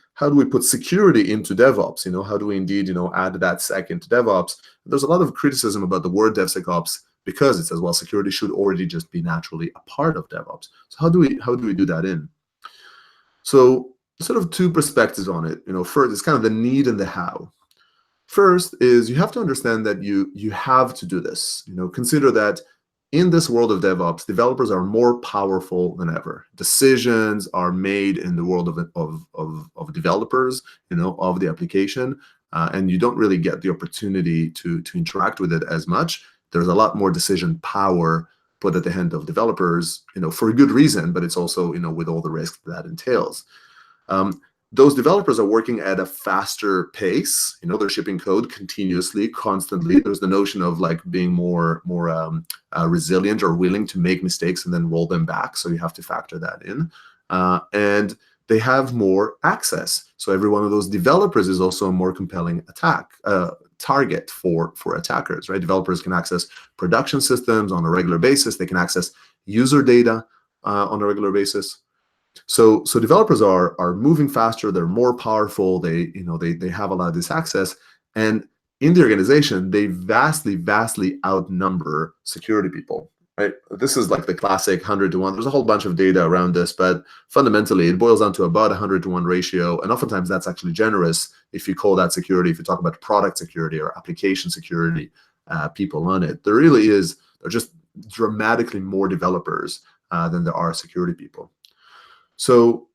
put security into DevOps? How do we indeed add that sec into DevOps? There's a lot of criticism about the word DevSecOps because it says, well, security should already just be naturally a part of DevOps. So how do we do that in? So sort of two perspectives on it. First, it's kind of the need and the how. First is you have to understand that you have to do this. Consider that in this world of DevOps, developers are more powerful than ever. Decisions are made in the world of developers, of the application, and you don't really get the opportunity to interact with it as much. There's a lot more decision power put at the hand of developers, for a good reason, but it's also, with all the risks that entails. Those developers are working at a faster pace. They're shipping code continuously, constantly. There's the notion of like being more resilient or willing to make mistakes and then roll them back. So you have to factor that in. And they have more access. So every one of those developers is also a more compelling target for attackers, right? Developers can access production systems on a regular basis. They can access user data on a regular basis. So developers are moving faster. They're more powerful. They have a lot of this access, and in the organization, they vastly outnumber security people. Right? This is like the classic 100 to 1. There's a whole bunch of data around this, but fundamentally, it boils down to about 100 to 1 ratio, and oftentimes that's actually generous if you call that security. If you talk about product security or application security, people on it, there are just dramatically more developers than there are security people. So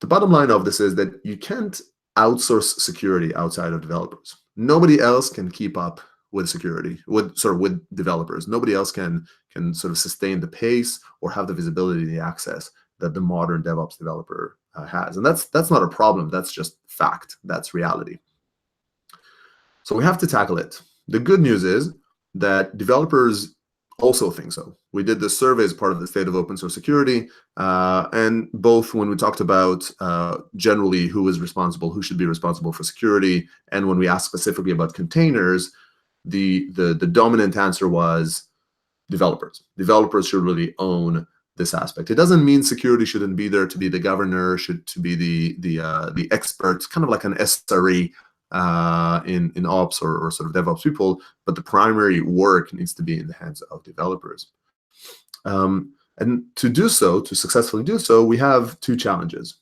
the bottom line of this is that you can't outsource security outside of developers. Nobody else can keep up with security, with developers. Nobody else can sort of sustain the pace or have the visibility, the access that the modern DevOps developer has. And that's not a problem. That's just fact. That's reality. So we have to tackle it. The good news is that developers also think so. We did this survey as part of the State of Open Source Security, and both when we talked about generally who should be responsible for security, and when we asked specifically about containers, the dominant answer was developers. Developers should really own this aspect. It doesn't mean security shouldn't be there to be the governor, to be the expert, kind of like an SRE in ops or sort of DevOps people, but the primary work needs to be in the hands of developers. And to successfully do so, we have two challenges.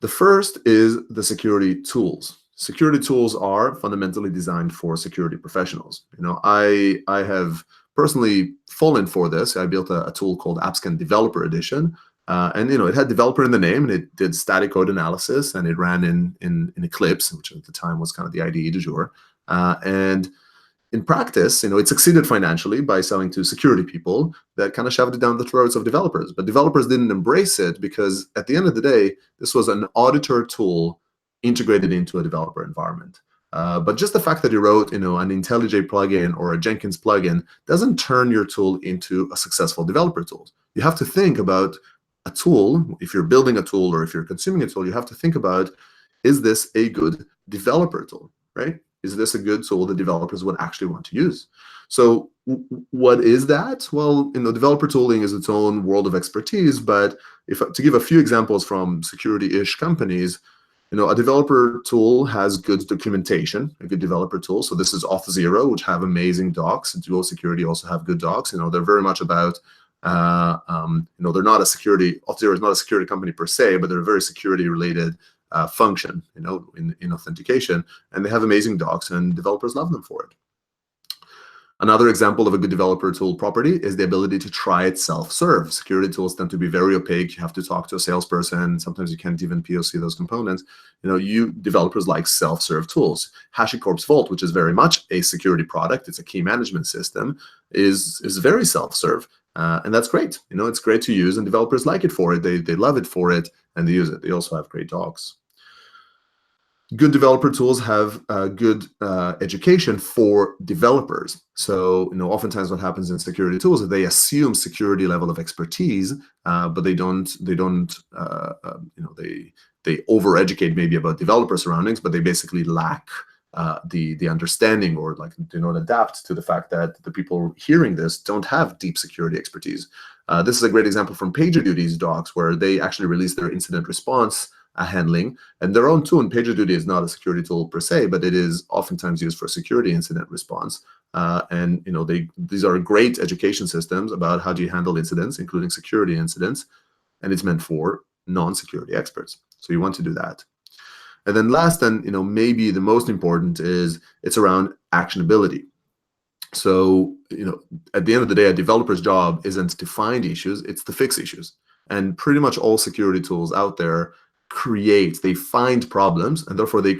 The first is the security tools. Security tools are fundamentally designed for security professionals. I have personally fallen for this. I built a tool called AppScan Developer Edition. And it had developer in the name, and it did static code analysis, and it ran in Eclipse, which at the time was kind of the IDE du jour. And in practice, it succeeded financially by selling to security people that kind of shoved it down the throats of developers. But developers didn't embrace it because at the end of the day, this was an auditor tool integrated into a developer environment. But just the fact that you wrote, an IntelliJ plugin or a Jenkins plugin doesn't turn your tool into a successful developer tool. You have to think about a tool. If you're building a tool or if you're consuming a tool, you have to think about, is this a good developer tool, right? Is this a good tool that developers would actually want to use? So what is that? Well, developer tooling is its own world of expertise, but to give a few examples from security-ish companies, A developer tool has good documentation, a good developer tool. So this is Auth0, which have amazing docs. Duo Security also have good docs. They're very much about, they're not a security, Auth0 is not a security company per se, but they're a very security-related function, in authentication. And they have amazing docs, and developers love them for it. Another example of a good developer tool property is the ability to try it self-serve. Security tools tend to be very opaque. You have to talk to a salesperson. Sometimes you can't even POC those components. Developers like self-serve tools. HashiCorp's Vault, which is very much a security product, it's a key management system, is very self-serve. And that's great. It's great to use, and developers like it for it. They love it for it, and they use it. They also have great docs. Good developer tools have good education for developers. So, oftentimes what happens in security tools is they assume security level of expertise, but they don't. They over-educate maybe about developer surroundings, but they basically lack the understanding, or do not adapt to the fact that the people hearing this don't have deep security expertise. This is a great example from PagerDuty's docs, where they actually released their incident response handling and their own tool. And PagerDuty is not a security tool per se, but it is oftentimes used for security incident response. These are great education systems about how do you handle incidents, including security incidents, and it's meant for non-security experts. So you want to do that. And then last, and maybe the most important, is it's around actionability. So at the end of the day, a developer's job isn't to find issues, it's to fix issues. And pretty much all security tools out there they find problems, and therefore they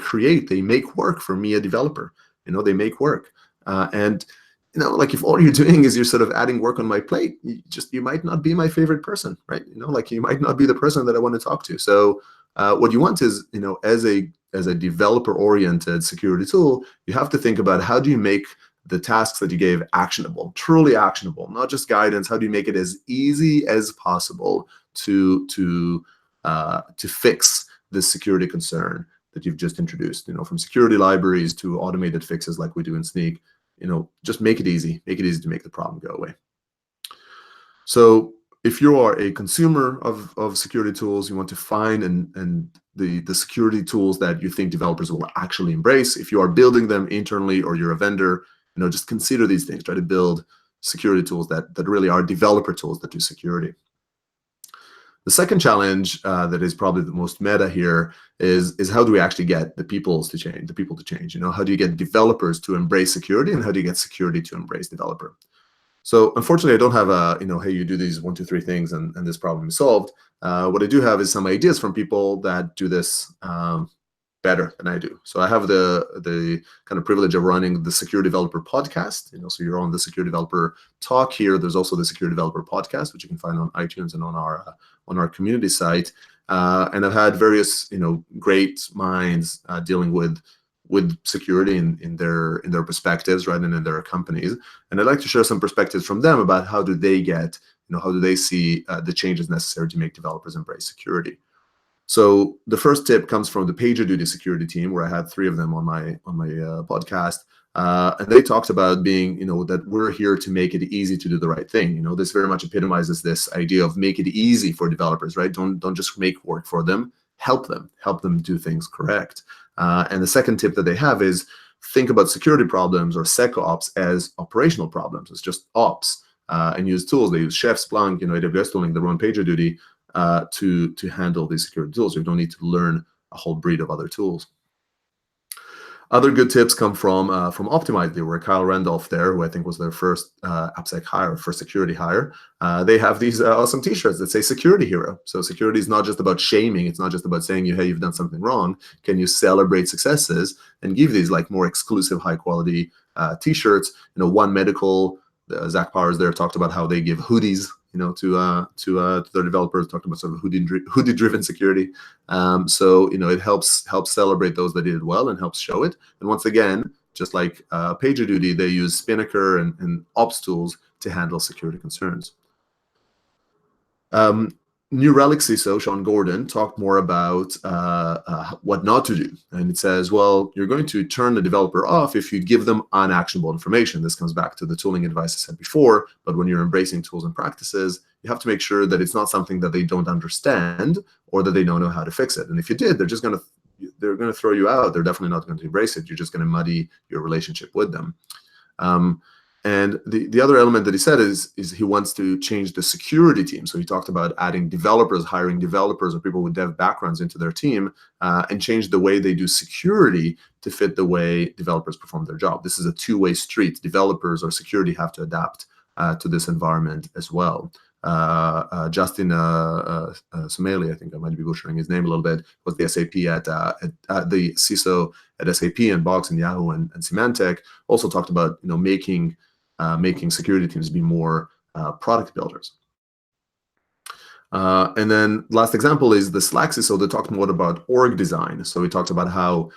make work for me, a developer. They make work. If all you're doing is you're sort of adding work on my plate, you might not be my favorite person, right? You might not be the person that I want to talk to. So what you want is, as a developer-oriented security tool, you have to think about how do you make the tasks that you gave actionable, truly actionable, not just guidance. How do you make it as easy as possible to fix this security concern that you've just introduced? From security libraries to automated fixes like we do in Sneak. Just make it easy. Make it easy to make the problem go away. So if you are a consumer of security tools, you want to find and the security tools that you think developers will actually embrace. If you are building them internally or you're a vendor, just consider these things. Try to build security tools that really are developer tools that do security. The second challenge that is probably the most meta here is how do we actually get the people to change? How do you get developers to embrace security, and how do you get security to embrace developer? So unfortunately, I don't have hey, you do these 1, 2, 3 things and this problem is solved. What I do have is some ideas from people that do this better than I do. So I have the kind of privilege of running the Secure Developer podcast. So you're on the Secure Developer talk here. There's also the Secure Developer podcast, which you can find on iTunes and on our community site. And I've had various great minds dealing with security in their perspectives, right, and in their companies. And I'd like to share some perspectives from them about how do they get, how do they see the changes necessary to make developers embrace security. So the first tip comes from the PagerDuty security team, where I had 3 of them on my podcast, and they talked about being, that we're here to make it easy to do the right thing. This very much epitomizes this idea of make it easy for developers, right? Don't just make work for them. Help them do things correct. And the second tip that they have is think about security problems or SecOps as operational problems. It's just ops, and use tools. They use Chef, Splunk, AWS tooling, their own PagerDuty to handle these security tools. You don't need to learn a whole breed of other tools. Other good tips come from Optimizely, where Kyle Randolph there, who I think was their first AppSec hire, first security hire, they have these awesome T-shirts that say "Security Hero." So security is not just about shaming. It's not just about saying hey, you've done something wrong. Can you celebrate successes and give these more exclusive, high quality T-shirts? One Medical, Zach Powers there talked about how they give hoodies to their developers, talked about sort of hoodie-driven security. So it helps celebrate those that did it well and helps show it. And once again, just like PagerDuty, they use Spinnaker and ops tools to handle security concerns. New Relic CISO, Shaun Gordon, talked more about what not to do. And it says, well, you're going to turn the developer off if you give them unactionable information. This comes back to the tooling advice I said before, but when you're embracing tools and practices, you have to make sure that it's not something that they don't understand or that they don't know how to fix it. And if you did, they're just going to they're going to throw you out. They're definitely not going to embrace it. You're just going to muddy your relationship with them. And the other element that he said is he wants to change the security team. So he talked about adding developers, hiring developers or people with dev backgrounds into their team, and change the way they do security to fit the way developers perform their job. This is a two-way street. Developers or security have to adapt to this environment as well. Justin Somali, I think I might be butchering his name a little bit, was the SAP at the CISO at SAP and Box and Yahoo and Symantec. Also talked about making security teams be more product builders. And then last example is the Slack CISO that talked more about org design. So we talked about how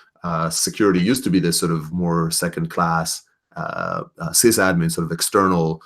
security used to be this sort of more second-class sysadmin, sort of external,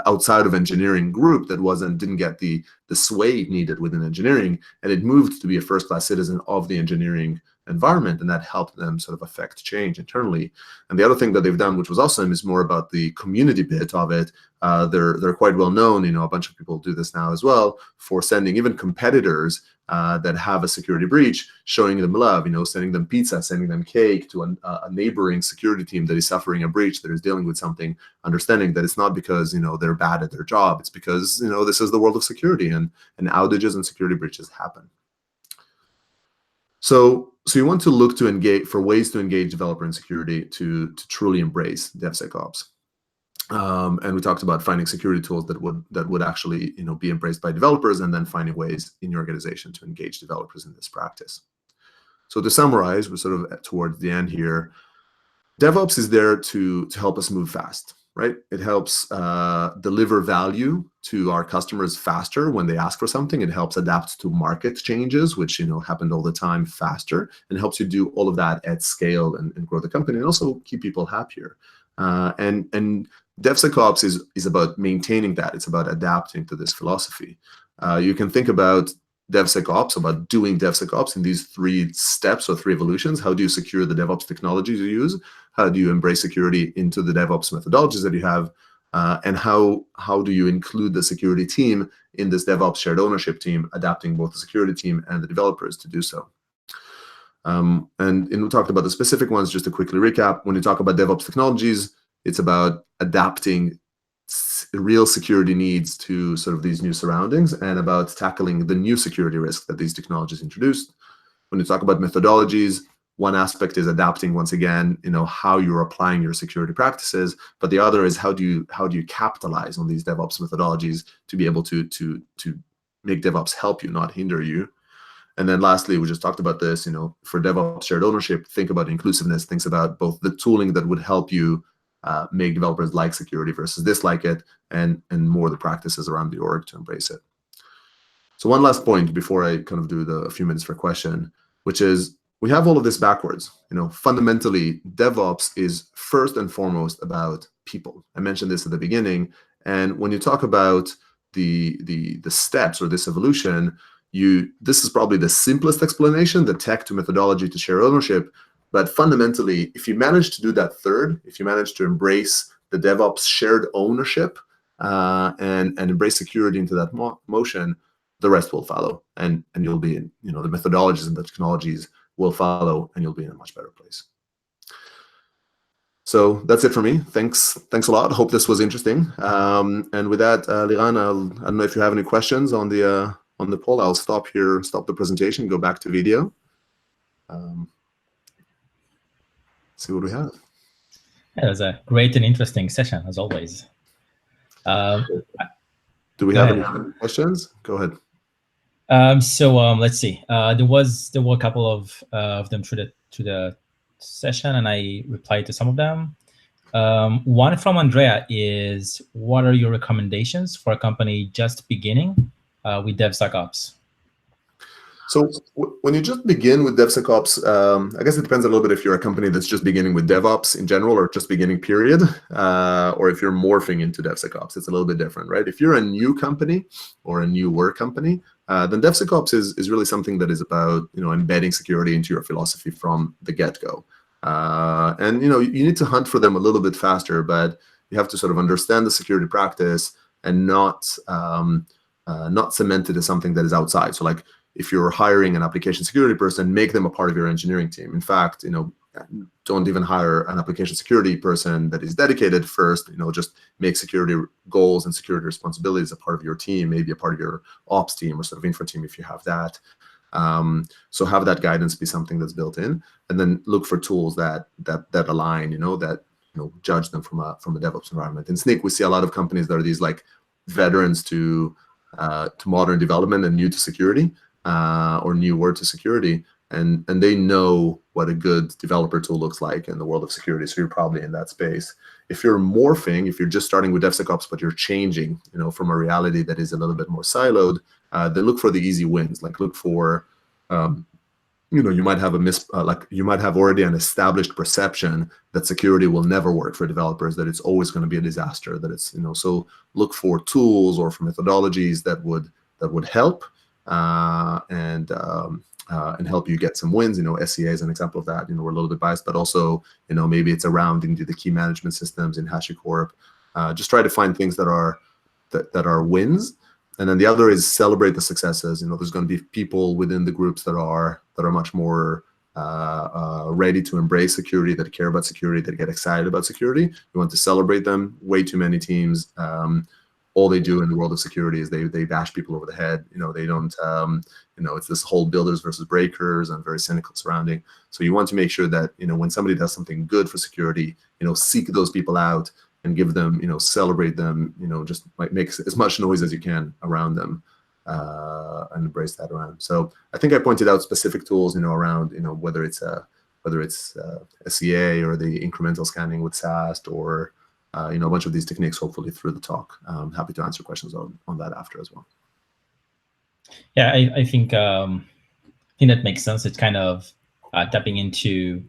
outside of engineering group that didn't get the sway needed within engineering, and it moved to be a first-class citizen of the engineering environment, and that helped them sort of affect change internally. And the other thing that they've done, which was awesome, is more about the community bit of it. They're quite well known. A bunch of people do this now as well, for sending even competitors that have a security breach, showing them love. Sending them pizza, sending them cake to a neighboring security team that is suffering a breach, that is dealing with something, understanding that it's not because they're bad at their job. It's because this is the world of security, and outages and security breaches happen. So you want to look for ways to engage developer in security to truly embrace DevSecOps. And we talked about finding security tools that would actually be embraced by developers, and then finding ways in your organization to engage developers in this practice. So to summarize, we're sort of towards the end here. DevOps is there to help us move fast, right? It helps deliver value to our customers faster when they ask for something. It helps adapt to market changes, which happened all the time, faster, and helps you do all of that at scale and grow the company, and also keep people happier. And DevSecOps is about maintaining that. It's about adapting to this philosophy. You can think about DevSecOps, about doing DevSecOps in these 3 steps or 3 evolutions. How do you secure the DevOps technologies you use? How do you embrace security into the DevOps methodologies that you have? And how do you include the security team in this DevOps shared ownership team, adapting both the security team and the developers to do so? And we talked about the specific ones. Just to quickly recap, when you talk about DevOps technologies, it's about adapting real security needs to sort of these new surroundings, and about tackling the new security risks that these technologies introduced. When you talk about methodologies, one aspect is adapting, once again, how you're applying your security practices, but the other is how do you capitalize on these DevOps methodologies to be able to make DevOps help you, not hinder you. And then lastly, we just talked about this, for DevOps shared ownership, think about inclusiveness, think about both the tooling that would help you make developers like security versus dislike it, and more the practices around the org to embrace it. So one last point before I kind of do a few minutes for question, which is we have all of this backwards. Fundamentally, DevOps is first and foremost about people. I mentioned this at the beginning, and when you talk about the steps or this evolution, this is probably the simplest explanation, the tech to methodology to share ownership. But fundamentally, if you manage to do that third, if you manage to embrace the DevOps shared ownership and embrace security into that motion, the rest will follow, and you'll be in, the methodologies and the technologies will follow, and you'll be in a much better place. So that's it for me. Thanks a lot. Hope this was interesting. And with that, Liran, I don't know if you have any questions on the poll. I'll stop the presentation, go back to video. See what we have. Yeah, it was a great and interesting session, as always. Do we have any questions? Go ahead. Let's see. There were a couple of them through the session, and I replied to some of them. One from Andrea is, what are your recommendations for a company just beginning with DevSecOps? So when you just begin with DevSecOps, I guess it depends a little bit if you're a company that's just beginning with DevOps in general, or just beginning period, or if you're morphing into DevSecOps. It's a little bit different, right? If you're a new company or a newer company, then DevSecOps is really something that is about embedding security into your philosophy from the get-go. And you need to hunt for them a little bit faster, but you have to sort of understand the security practice and not cement it as something that is outside. So like, if you're hiring an application security person, make them a part of your engineering team. In fact, don't even hire an application security person that is dedicated first. Just make security goals and security responsibilities a part of your team, maybe a part of your ops team or sort of infra team if you have that. So have that guidance be something that's built in, and then look for tools that align, that judge them from a DevOps environment. In Snyk, we see a lot of companies that are these like veterans to modern development and new to security, or newer to security, and they know what a good developer tool looks like in the world of security. So you're probably in that space. If you're morphing, if you're just starting with DevSecOps, but you're changing, from a reality that is a little bit more siloed, then look for the easy wins. Like look for, you might have you might have already an established perception that security will never work for developers, that it's always going to be a disaster, that it's, so look for tools or for methodologies that would help, and help you get some wins. SCA is an example of that. We're a little bit biased, but also, maybe it's around into the key management systems in HashiCorp. Just try to find things that are wins. And then the other is celebrate the successes. There's going to be people within the groups that are much more ready to embrace security, that care about security, that get excited about security. You want to celebrate them. Way too many teams, all they do in the world of security is they bash people over the head. They don't, it's this whole builders versus breakers and very cynical surrounding. So you want to make sure that, when somebody does something good for security, seek those people out and give them, celebrate them, just like make as much noise as you can around them, and embrace that around. So I think I pointed out specific tools, around, whether it's SCA or the incremental scanning with SAST, or a bunch of these techniques, hopefully through the talk. I'm happy to answer questions on that after as well. Yeah, I think that makes sense. It's kind of tapping into,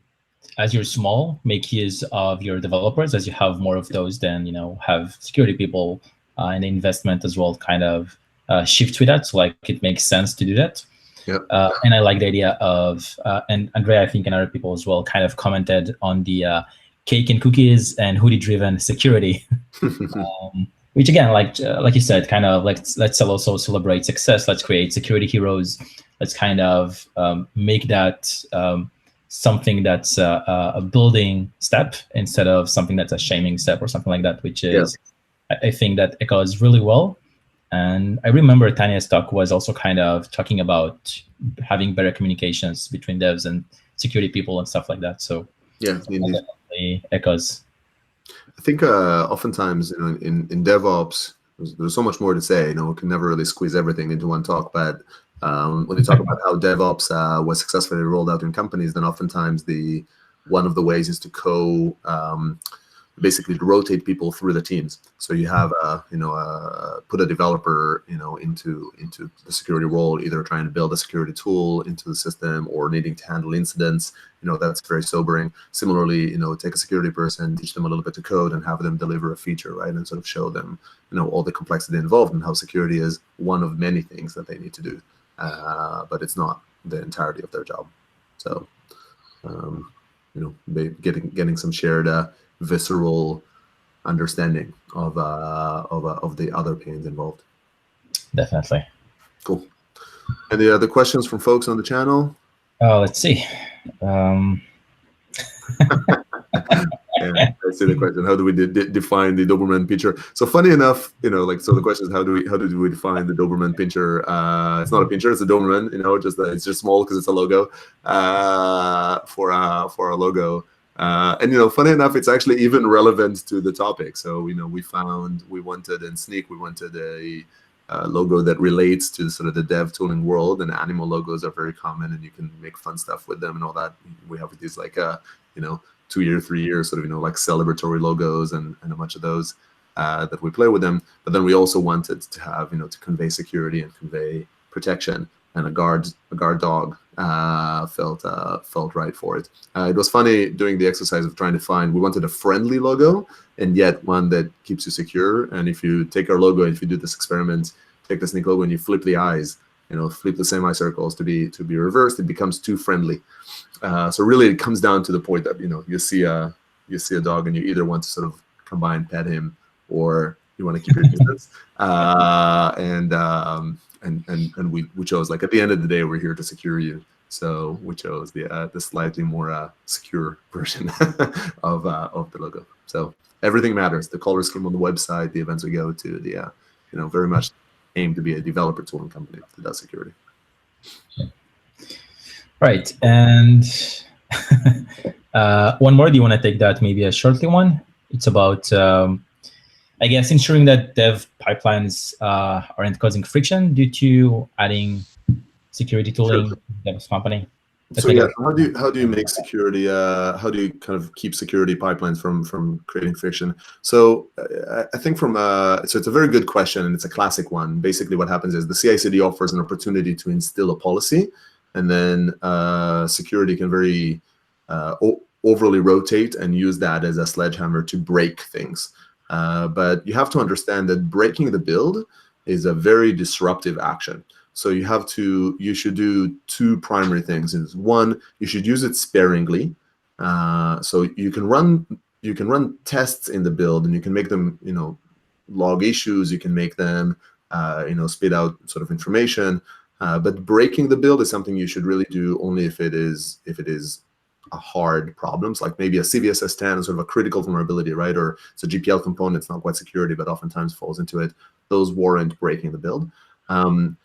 as you're small, make use of your developers. As you have more of those, then have security people and the investment as well kind of shift with that. So like it makes sense to do that. Yep. And I like the idea of, and Andrea, I think, and other people as well kind of commented on the cake and cookies and hoodie-driven security, which again, like you said, kind of let's also celebrate success. Let's create security heroes. Let's kind of make that something that's a building step instead of something that's a shaming step or something like that, which is, I think that echoes really well. And I remember Tanya's talk was also kind of talking about having better communications between devs and security people and stuff like that. So yeah, indeed. Echoes. I think oftentimes, in DevOps, there's so much more to say. We can never really squeeze everything into one talk. But when you talk about how DevOps was successfully rolled out in companies, then oftentimes one of the ways is to basically to rotate people through the teams. So you have put a developer into the security role, either trying to build a security tool into the system or needing to handle incidents. That's very sobering. Similarly, take a security person, teach them a little bit to code, and have them deliver a feature, right? And sort of show them all the complexity involved and how security is one of many things that they need to do, but it's not the entirety of their job. So getting some shared visceral understanding of the other pains involved. Definitely. Cool. Any other questions from folks on the channel? Let's see. Yeah, I see the question. How do we define the Doberman pincher? So funny enough, so the question is how do we define the Doberman pincher? It's not a pincher, it's a Doberman. It's just small because it's a logo for our logo. And funny enough, it's actually even relevant to the topic. So we wanted in Snyk, we wanted a logo that relates to sort of the dev tooling world, and animal logos are very common, and you can make fun stuff with them and all that. We have these 2-year, 3-year sort of like celebratory logos and a bunch of those that we play with them. But then we also wanted to have to convey security and convey protection, and a guard dog felt right for it. It was funny doing the exercise of trying to find. We wanted a friendly logo, and yet one that keeps you secure. And if you take our logo, if you do this experiment, take the Snyk logo and you flip the eyes, flip the same eye circles to be reversed, it becomes too friendly. So really, it comes down to the point that you see a dog and you either want to sort of combine pet him or you want to keep your distance. And we chose, like, at the end of the day, we're here to secure you. So we chose the slightly more secure version of the logo. So everything matters. The color scheme on the website, the events we go to, the very much aim to be a developer tooling company that does security. Right, and one more. Do you want to take that? Maybe a shortly one. It's about, I guess, ensuring that dev pipelines aren't causing friction due to adding security tooling to the DevOps company. So yeah, how do you make security? How do you kind of keep security pipelines from creating friction? So I think so it's a very good question, and it's a classic one. Basically, what happens is the CI/CD offers an opportunity to instill a policy, and then security can very overly rotate and use that as a sledgehammer to break things. But you have to understand that breaking the build is a very disruptive action. So you should do two primary things. One, you should use it sparingly. So you can run tests in the build, and you can make them, log issues. You can make them, spit out sort of information. But breaking the build is something you should really do only if it is a hard problems, like maybe a CVSS 10 is sort of a critical vulnerability, right? Or it's a GPL component, it's not quite security, but oftentimes falls into it. Those warrant breaking the build. And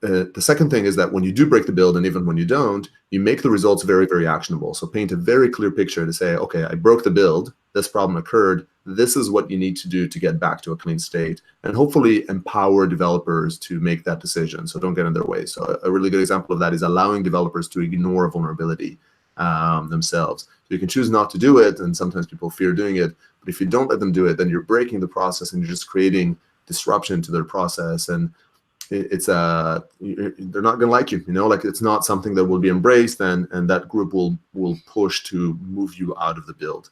the second thing is that when you do break the build, and even when you don't, you make the results very, very actionable. So paint a very clear picture to say, okay, I broke the build, this problem occurred, this is what you need to do to get back to a clean state, and hopefully empower developers to make that decision, so don't get in their way. So a really good example of that is allowing developers to ignore a vulnerability themselves. So you can choose not to do it, and sometimes people fear doing it, but if you don't let them do it, then you're breaking the process, and you're just creating disruption to their process, and they're not going to like you, like it's not something that will be embraced, and that group will push to move you out of the build.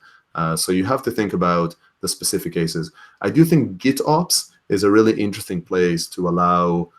So you have to think about the specific cases. I do think GitOps is a really interesting place to allow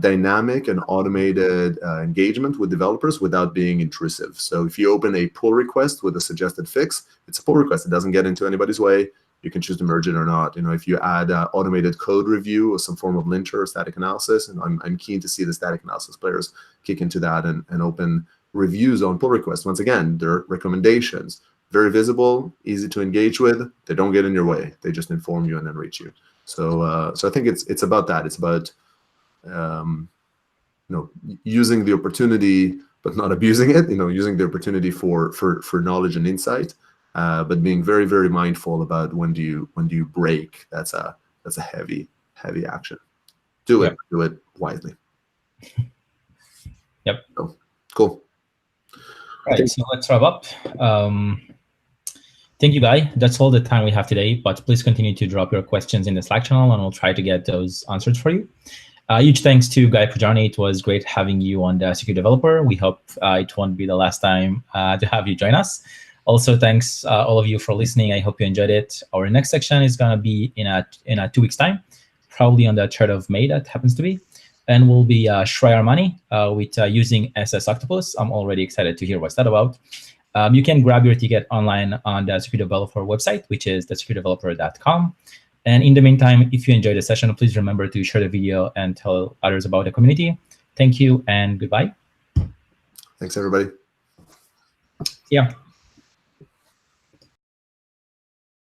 dynamic and automated engagement with developers without being intrusive. So if you open a pull request with a suggested fix, it's a pull request. It doesn't get into anybody's way. You can choose to merge it or not. If you add automated code review or some form of linter or static analysis, and I'm keen to see the static analysis players kick into that and open reviews on pull requests. Once again, they're recommendations, very visible, easy to engage with. They don't get in your way. They just inform you and then reach you. So I think it's about that. It's about using the opportunity but not abusing it. Using the opportunity for knowledge and insight. But being very, very mindful about when do you break. That's a heavy action. Do it wisely. Yep. So, cool. All right, so let's wrap up. Thank you, Guy. That's all the time we have today, but please continue to drop your questions in the Slack channel, and we'll try to get those answered for you. Huge thanks to Guy Podjarny. It was great having you on the Secure Developer. We hope it won't be the last time to have you join us. Also, thanks all of you for listening. I hope you enjoyed it. Our next section is going to be in a 2 weeks time, probably on the 3rd of May, that happens to be. And we'll be Shry our money with using SS Octopus. I'm already excited to hear what's that about. You can grab your ticket online on the Secure Developer website, which is thesecuredeveloper.com. And in the meantime, if you enjoyed the session, please remember to share the video and tell others about the community. Thank you and goodbye. Thanks, everybody. Yeah.